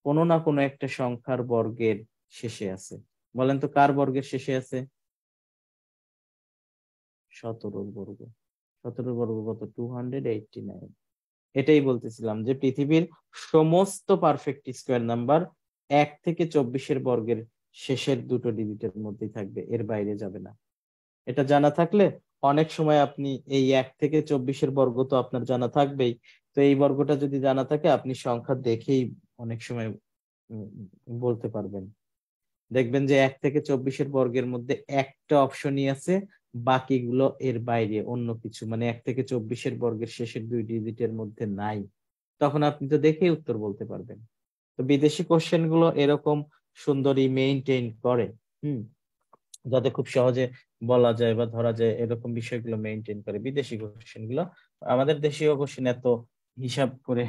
কোনো না কোনো একটা সংখ্যার বর্গের শেষে আছে। বলেন তো কার বর্গের শেষে আছে? 17 বর্গ। 17 বর্গ কত? 289। এটাই বলতেছিলাম যে পৃথিবীর সমস্ত পারফেক্ট স্কয়ার নাম্বার 1 থেকে 24-এর বর্গের শেষের দুটো ডিজিটের মধ্যেই থাকবে, এর বাইরে যাবে না। এটা জানা থাকলে অনেক সময় আপনি এই 1 থেকে 24-এর বর্গ তো আপনার জানা থাকবেই, তো এই বর্গটা যদি জানা থাকে আপনি সংখ্যা দেখেই অনেক সময় বলতে পারবেন। দেখবেন যে 1 থেকে 24-এর বর্গের মধ্যে একটা অপশনই আছে, বাকিগুলো এর বাইরে অন্য কিছু, মানে 1 থেকে 24-এর বর্গের শেষের 2 ডিজিটের মধ্যে নাই। তখন আপনি তো দেখেই উত্তর বলতে পারবেন। তো বিদেশি কোশ্চেন গুলো এরকম সুন্দরই মেইনটেইন করে, যাতে খুব সহজে বলা যায় বা ধরা যায়, এরকম বিষয়গুলো মেইনটেইন করে বিদেশি কোশ্চেন গুলো। আমাদের দেশীয় কোশ্চেন এত হিসাব করে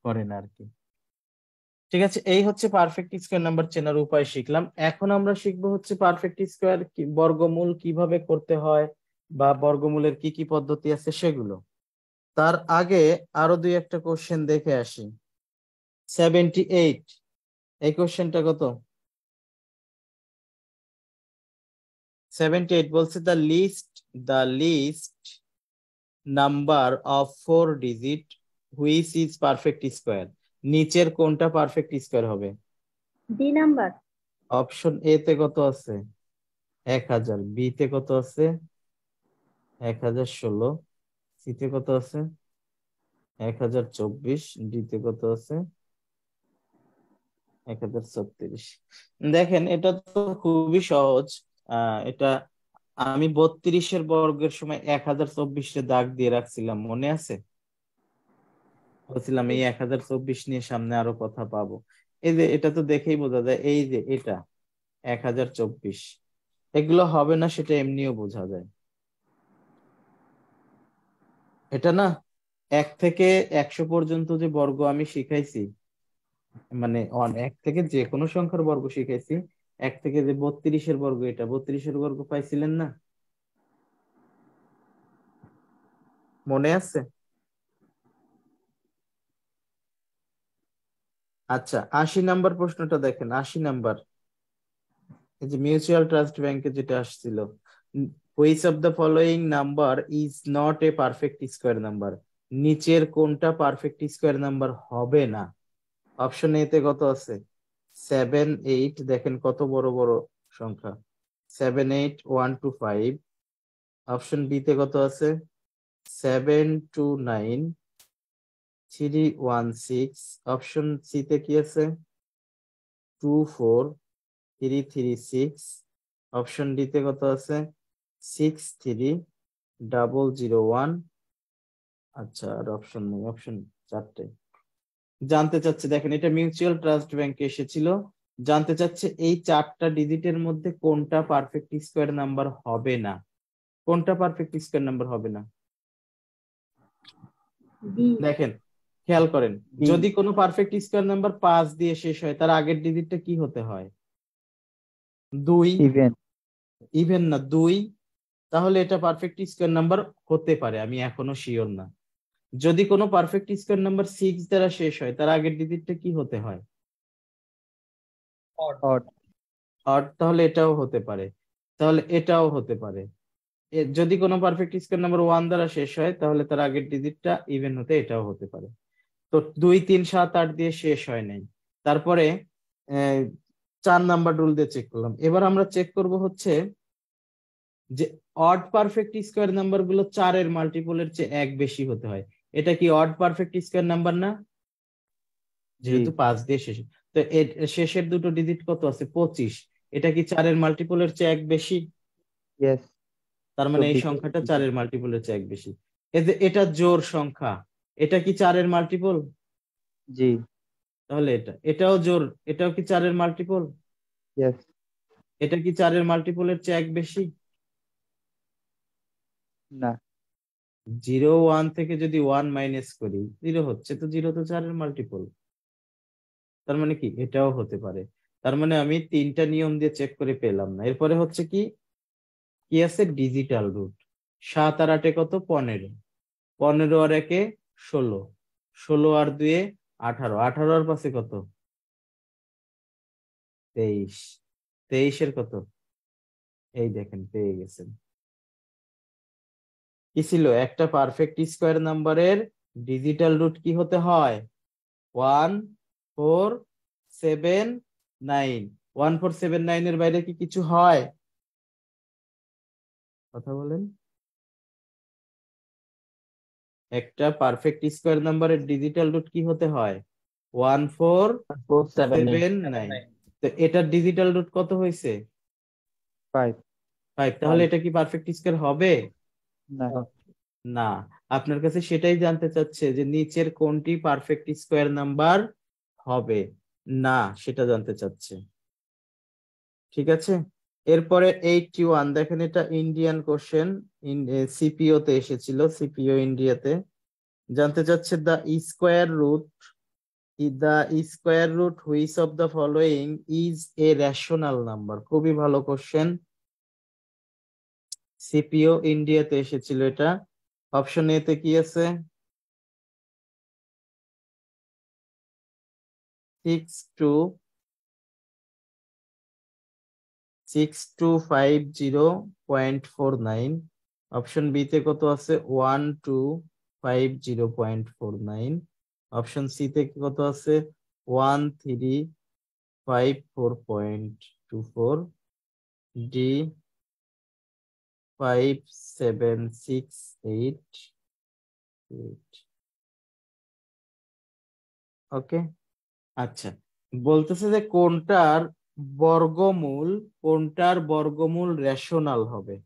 করে না আর কি। ঠিক আছে, এই হচ্ছে পারফেক্ট স্কয়ার নাম্বার চেনার উপায় শিখলাম। এখন আমরা শিখবো হচ্ছে পারফেক্ট স্কয়ার বর্গমূল কিভাবে করতে হয় বা বর্গমূলের কি কি পদ্ধতি আছে সেগুলো। তার আগে আরো 2-একটা কোশ্চেন দেখে আসি। 78, এই কোশ্চেনটা কত? 78 বলছে the least number of 4 digit which is perfect square. নিচের কোনটা পারফেক্ট স্কয়ার হবে? D number. অপশন এ তে কত আছে? 1000। বি তে কত আছে? 1016। সি তে কত আছে? 1024। ডি তে কত আছে? 1036। দেখেন এটা তো খুবই সহজ। এটা আমি 32-এর বর্গের সময় 1024-এ দাগ দিয়ে রাখছিলাম, মনে আছে? বলছিলাম এই 1024 নিয়ে সামনে আরো কথা পাবো। এই যে এটা তো দেখেই বোঝা যায়, এই যে এটা 1024, এগুলো হবে না সেটা এমনিও বোঝা যায়। এটা না 1 থেকে 100 পর্যন্ত যে বর্গ আমি শিখাইছি, মানে 1 থেকে যে কোনো সংখ্যার বর্গ শিখাইছি, 1 থেকে যে 32-এর বর্গ, এটা 32-এর বর্গ পাইছিলেন না? মনে আছে? আচ্ছা 80 নাম্বার প্রশ্নটা দেখেন। 80 নাম্বার, এই যে মিউচুয়াল ট্রাস্ট ব্যাংকে যেটা আসছিল, which of the following number is not a perfect square number? নিচের কোনটা পারফেক্ট স্কয়ার নাম্বার হবে না? অপশন এ তে কত আছে? 7 8 দেখেন কত বড় বড় সংখ্যা 7 8 1 2 5 অপশন বি তে কত আছে 7 2 9 3 1 6 অপশন সি তে কি আছে 2 4 3 3 6 অপশন ডি তে কত আছে 6 3 0 0 1 আচ্ছা আর অপশন নেই অপশন চারটে জানতে চাচ্ছে দেখেন এটা মিউচুয়াল ট্রাস্ট ব্যাংকে এসেছিল জানতে চাচ্ছে এই চারটা ডিজিটের মধ্যে কোনটা পারফেক্ট স্কোয়ার নাম্বার হবে না কোনটা পারফেক্ট স্কোয়ার নাম্বার হবে না ডি। দেখেন খেয়াল করেন D। যদি কোনো পারফেক্ট স্কোয়ার নাম্বার 5 দিয়ে শেষ হয় তার আগের ডিজিটটা কি হতে হয় 2 ইভেন ইভেন না 2 তাহলে এটা পারফেক্ট স্কোয়ার নাম্বার হতে পারে আমি এখনো শিওর না যদি কোনো পারফেক্ট স্কোয়ার নাম্বার 6 দ্বারা শেষ হয় তার আগের ডিজিটটা কি হতে হয় অড অড তাহলে এটাও হতে পারে তাহলে এটাও হতে পারে যদি কোনো পারফেক্ট স্কোয়ার নাম্বার 1 দ্বারা শেষ হয় তাহলে তার আগের ডিজিটটা ইভেন হতে এটাও হতে পারে তো 2 3 7 8 দিয়ে শেষ হয় নাই তারপরে 4 নাম্বার রুল দিয়ে চেক করলাম এবার আমরা চেক করব হচ্ছে যে অড পারফেক্ট স্কোয়ার নাম্বার গুলো 4 এর মাল্টিপলের চেয়ে 1 বেশি হতে হয় এটা কি অড পারফেক্ট স্কোয়ার নাম্বার না যেহেতু 5 দিয়ে শেষ তো এর শেষের দুটো ডিজিট কত আছে 25 এটা কি 4 এর মাল্টিপলের চেয়ে 1 বেশি ইয়েস তার মানে এই 24 সংখ্যাটা 4 এর মাল্টিপলের চেয়ে 1 বেশি এই যে এটা জোড় সংখ্যা এটা কি 4 এর মাল্টিপল জি তাহলে এটাও জোড় এটাও কি 4 এর মাল্টিপল ইয়েস এটা কি 4 এর মাল্টিপলের চেয়ে 1 বেশি না 0 1 থেকে যদি 1 মাইনাস করি 0 হচ্ছে তো 0 তো 4 এর মাল্টিপল তার মানে কি এটাও হতে পারে তার মানে আমি 3টা নিয়ম দিয়ে চেক করে পেলাম না এরপরে হচ্ছে কি কি আছে ডিজিটাল রুট 7 আর 8 কত 15 15 আর 1 16 16 আর 2 18 18 আর 5 কত 23 23 এর কত এই দেখেন পেয়ে গেছেন কি ছিল একটা পারফেক্ট স্কোয়ার নাম্বারের ডিজিটাল রুট কি হতে হয় 1 4 7 9 1 4 7 9 এর বাইরে কি কিছু হয় কথা বলেন একটা পারফেক্ট স্কোয়ার নাম্বারের ডিজিটাল রুট কি হতে হয় 1 4 7 9 তো এটার ডিজিটাল রুট কত হয়েছে 5 5 তাহলে এটা কি পারফেক্ট স্কোয়ার হবে না না আপনার কাছে সেটাই জানতে চাচ্ছে যে নিচের কোনটি পারফেক্ট স্কোয়ার নাম্বার হবে না সেটা জানতে চাচ্ছে ঠিক আছে এরপরে 81 দেখেন এটা ইন্ডিয়ান কোশ্চেন সিপিও তে এসেছিল সিপিও ইন্ডিয়াতে জানতে চাচ্ছে the square root which of the following is a rational number খুবই ভালো কোশ্চেন সিপিও ইন্ডিয়াতে এসেছিল এটা অপশন এ তে কি আছে 6250.49 অপশন বি তে কত আছে 1250.49 অপশন সি তে কত আছে 1354.24 ডি 5768 ওকে আচ্ছা বলতেছে যে কোনটার বর্গমূল রেশনাল হবে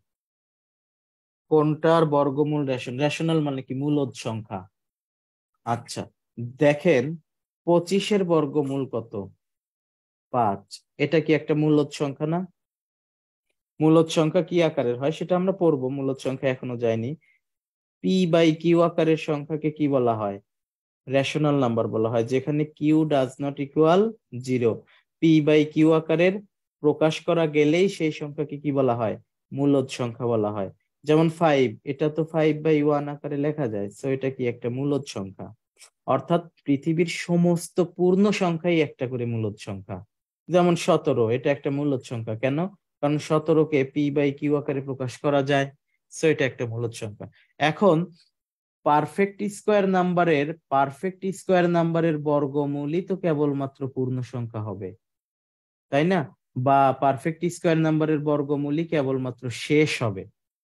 কোনটার বর্গমূল রেশনাল মানে কি মূলদ সংখ্যা আচ্ছা দেখেন 25 এর বর্গমূল কত 5 এটা কি একটা মূলদ সংখ্যা না মূলদ সংখ্যা কি আকারের হয় সেটা আমরা পড়বো মূলদ সংখ্যা এখনো যায়নি পি বাই কিউ আকারের সংখ্যাকে কি বলা হয় রেশনাল নাম্বার বলা হয় যেখানে q does not equal 0 p by q আকারের প্রকাশ করা গেলেই সেই সংখ্যাকে কি বলা হয় মূলদ সংখ্যা বলা হয় যেমন 5 এটা তো 5/1 আকারে লেখা যায় সো এটা কি একটা মূলদ সংখ্যা অর্থাৎ পৃথিবীর সমস্ত পূর্ণ সংখ্যাই একটা করে মূলদ সংখ্যা যেমন 17 এটা একটা মূলদ সংখ্যা কেন কারণ 17কে পি বাই কিউ আকারে প্রকাশ করা যায় সো এটা একটা মূলদ সংখ্যা এখন পারফেক্ট স্কোয়ার নাম্বারের বর্গমূলই তো কেবলমাত্র পূর্ণ সংখ্যা হবে তাই না? বা পারফেক্ট স্কোয়ার নাম্বারের বর্গমূলই কেবলমাত্র শেষ হবে,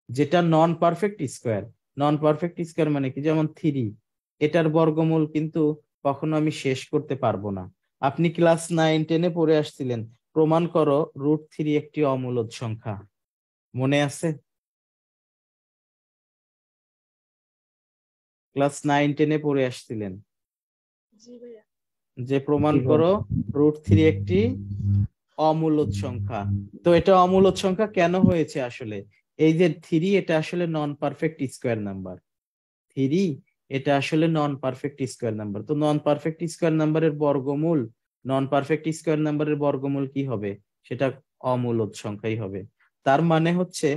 যেটা নন পারফেক্ট স্কোয়ার। নন পারফেক্ট স্কোয়ার মানে কি, যেমন 3, এটার বর্গমূল কিন্তু কখনো আমি শেষ করতে পারবো না। আপনি ক্লাস 9-10-এ পড়ে আসছিলেন, প্রমাণ করো √3 একটি অমূলদ সংখ্যা, মনে আছে? ক্লাস 9-10-এ পড়ে আসছিলেন জি ভাইয়া। যে প্রমাণ করো √3 একটি অমূলদ সংখ্যা। তো এটা অমূলদ সংখ্যা কেন হয়েছে আসলে? এই যে 3, এটা আসলে নন পারফেক্ট স্কোয়ার নাম্বার। 3 এটা আসলে নন পারফেক্ট স্কোয়ার নাম্বার। তো নন পারফেক্ট স্কোয়ার নাম্বারের বর্গমূল, নন পারফেক্ট স্কোয়ার নাম্বারের বর্গমূল কি হবে? সেটা অমূলদ সংখ্যাই হবে। তার মানে হচ্ছে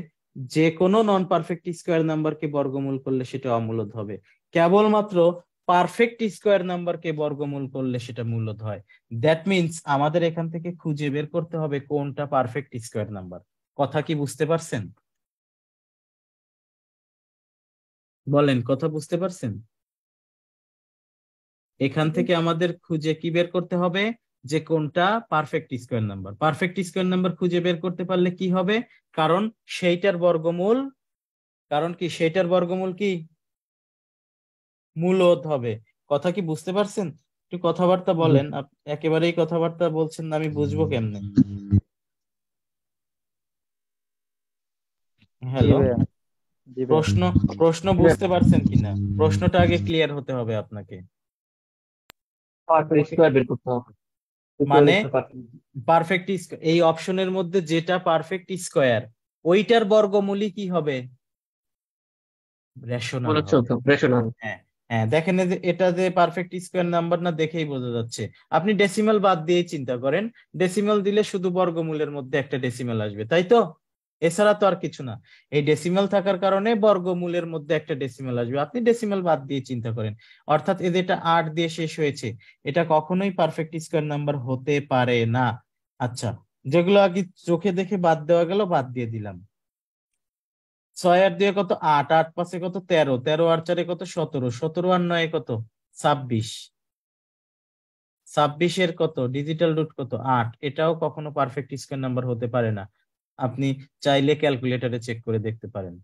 যে কোনো নন পারফেক্ট স্কোয়ার নাম্বারকে বর্গমূল করলে সেটা অমূলদ হবে, কেবলমাত্র পারফেক্ট স্কোয়ার নাম্বারকে বর্গমূল করলে সেটা মূলদ হয়। দ্যাট মিনস আমাদের এখান থেকে খুঁজে বের করতে হবে কোনটা পারফেক্ট স্কোয়ার নাম্বার। কথা কি বুঝতে পারছেন? বলেন, কথা বুঝতে পারছেন? এখান থেকে আমাদের খুঁজে কি বের করতে হবে, যে কোনটা perfect square number. Perfect square number খুঁজে বের করতে পারলে কি হবে, কারণ সেইটার বর্গমূল, কারণ কি সেইটার বর্গমূল কি মূলদ হবে। কথা কি বুঝতে পারছেন? একটু কথাবার্তা বলেন, একেবারেই কথাবার্তা বলছেন না, আমি বুঝবো কেমনে? হ্যালো, প্রশ্ন প্রশ্ন বুঝতে পারছেন কিনা? প্রশ্নটা আগে ক্লিয়ার হতে হবে আপনাকে। পারফেক্ট স্কোয়ার বের করতে হবে। মানে পারফেক্ট এই অপশনের মধ্যে যেটা পারফেক্ট স্কোয়ার, ওইটার বর্গমূলই কি হবে? রেশনাল হবে। রেশনাল। হ্যাঁ হ্যাঁ, দেখেন এই যে এটা যে পারফেক্ট স্কোয়ার নাম্বার না, দেখেই বোঝা যাচ্ছে। আপনি ডেসিমাল বাদ দিয়ে চিন্তা করেন, ডেসিমাল দিলে শুধু বর্গমূলের মধ্যে একটা ডেসিমাল আসবে, তাই তো? এছাড়া তো আর কিছু না। এই ডেসিমাল থাকার কারণে বর্গমূলের মধ্যে একটা ডেসিমাল আসবে। আপনি ডেসিমাল বাদ দিয়ে চিন্তা করেন, অর্থাৎ এই যেটা 8 দিয়ে শেষ হয়েছে, এটা কখনোই পারফেক্ট স্কোয়ার নাম্বার হতে পারে না। আচ্ছা, যেগুলো আগে চোখে দেখে বাদ দেওয়া গেল বাদ দিয়ে দিলাম। 6 আর 2 কত? 8, 8 5 কত? 13, 13 আর 4 কত? 17, 17 আর 9 কত? 26, 26 কত? ডিজিটাল রুট কত? 8। এটাও কখনো পারফেক্ট স্কোয়ার নাম্বার হতে পারে না। আপনি চাইলে ক্যালকুলেটরে চেক করে দেখতে পারেন।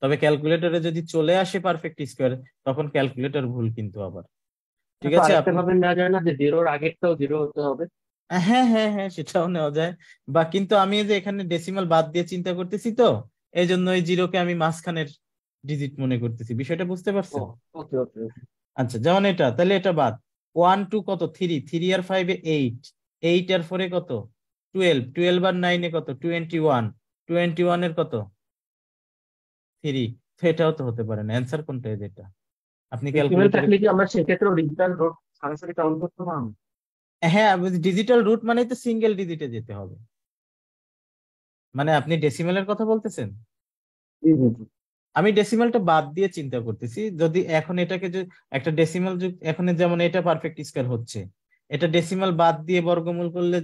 তবে ক্যালকুলেটরে যদি চলে আসে পারফেক্ট স্কোয়ার, তখন ক্যালকুলেটর ভুল কিন্তু আবার। ঠিক আছে, আরেকটা ভাবে নেওয়া যায় না যে 0-র আগেরটাও 0 হতে হবে? হ্যাঁ হ্যাঁ হ্যাঁ, সেটাও নেওয়া যায়। বা কিন্তু আমি যে এখানে ডেসিমাল বাদ দিয়ে চিন্তা করতেছি, তো এই জন্য এই 0-কে আমি মাঝখানের ডিজিট মনে করতেছি। বিষয়টা বুঝতে পারছেন? ওকে ওকে। আচ্ছা, যেমন এটা, তাহলে এটা বাদ। 1 2 কত? 3, 3 আর 5 8, 8 আর 4 কত? 12, 12 আর 9 কত? 21, 21 এর কত? 3। তো এটাও তো হতে পারে না। অ্যান্সার কোনটা? এটা আপনি ডেসিমাল ক্যালকুলেটরে, থাকলে কি আমরা সেক্ষেত্রে ডিজিটাল রোড সরাসরি কাউন্ট করতে পারবো? হ্যাঁ, ডিজিটাল রুট মানে তো সিঙ্গেল ডিজিটে যেতে হবে। মানে আপনি ডেসিমেলের কথা বলতেছেন? আমি ডেসিমালটা বাদ দিয়ে চিন্তা করতেছি। যদি এখন এটাকে যে একটা ডেসিমাল যুক্ত, এখন যেমন এটা পারফেক্ট স্কয়ার হচ্ছে, এটা ডেসিমাল বাদ দিয়ে বর্গমূল করলে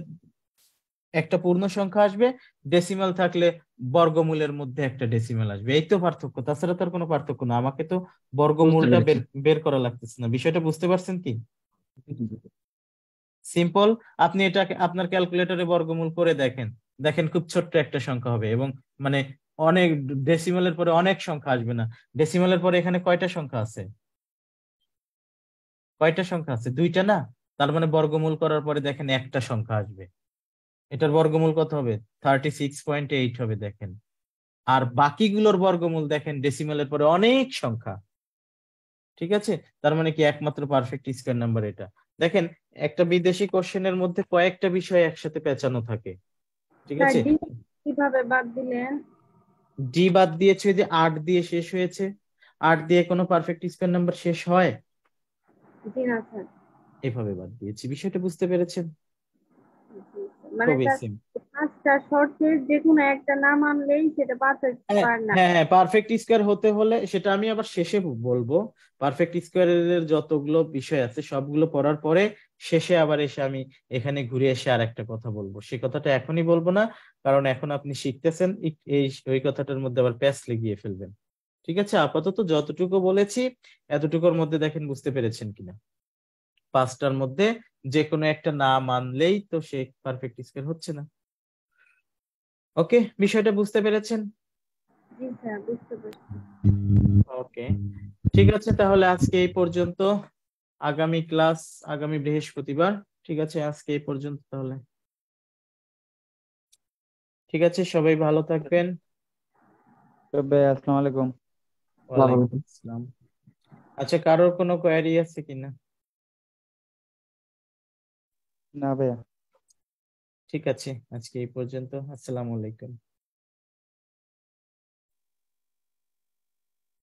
একটা পূর্ণ সংখ্যা আসবে, ডেসিমাল থাকলে বর্গমূলের মধ্যে একটা ডেসিমাল আসবে। এই তো পার্থক্য, তাছাড়া তার কোনো পার্থক্য না। আমাকে তো বর্গমূলটা বের করা লাগতেছে না। বিষয়টা বুঝতে পারছেন কি? সিম্পল। আপনি এটাকে আপনার ক্যালকুলেটরে বর্গমূল করে দেখেন, দেখেন খুব ছোট্ট একটা সংখ্যা হবে, এবং মানে অনেক ডেসিমালের পরে অনেক সংখ্যা আসবে না। ডেসিমালের পরে এখানে কয়টা সংখ্যা আছে? কয়টা সংখ্যা আছে? 2টা না? তার মানে বর্গমূল করার পরে দেখেন একটা সংখ্যা আসবে। এটার বর্গমূল কত হবে? 36.8 হবে, দেখেন। আর বাকিগুলোর বর্গমূল দেখেন ডেসিমালের পরে অনেক সংখ্যা। ঠিক আছে, তার মানে কি একমাত্র পারফেক্ট স্কয়ার নাম্বার এটা। দেখেন, একটা বিদেশি কোশ্চেনের মধ্যে কয়েকটা বিষয় একসাথে পেঁচানো থাকে। ঠিক স্যার আছে, ডি কিভাবে বাদ দিলেন? ডি বাদ দিয়েছে যে 8 দিয়ে শেষ হয়েছে। 8 দিয়ে কোনো পারফেক্ট স্কয়ার নাম্বার শেষ হয়? জি না স্যার। এভাবে বাদ দিয়েছি। বিষয়টা বুঝতে পেরেছেন? মানে খুবই স্যার সিম্পল। 5টা শর্তের যে কোনো একটা না মানলেই সেটা পারফেক্ট হ্যাঁ না। হ্যাঁ, পারফেক্ট স্কয়ার হতে হলে সেটা আমি আবার শেষে বলবো। পারফেক্ট স্কয়ারের যতগুলো বিষয় আছে সবগুলো পড়ার পরে শেষে আবার এসে আমি এখানে ঘুরে এসে আর একটা কথা বলবো। সে কথাটা এখনই বলবো না, কারণ এখন আপনি শিখতেছেন, এই ওই কথাটার মধ্যে আবার প্যাচ লেগিয়ে ফেলবেন। ঠিক আছে, আপাতত যতটুকু বলেছি এতটুকুর মধ্যে দেখেন বুঝতে পেরেছেন কিনা। পাঁচটার মধ্যে যে কোনো একটা না মানলেই তো সে পারফেক্ট স্কয়ার হচ্ছে না। ওকে, বিষয়টা বুঝতে পেরেছেন? জি স্যার, বুঝতে পারছি। ওকে, ঠিক আছে, তাহলে আজকে এই পর্যন্ত। আগামী ক্লাস আগামী বৃহস্পতিবার। ঠিক আছে, আজকে এই পর্যন্ত তাহলে। ঠিক আছে, সবাই ভালো থাকবেন। ভাই আসসালামু আলাইকুম। ওয়ালাইকুম আসসালাম। আচ্ছা, কারোর কোনো কোয়েরি আছে কিনা? না ভাইয়া। ঠিক আছে, আজকে এই পর্যন্ত। আসসালামু আলাইকুম।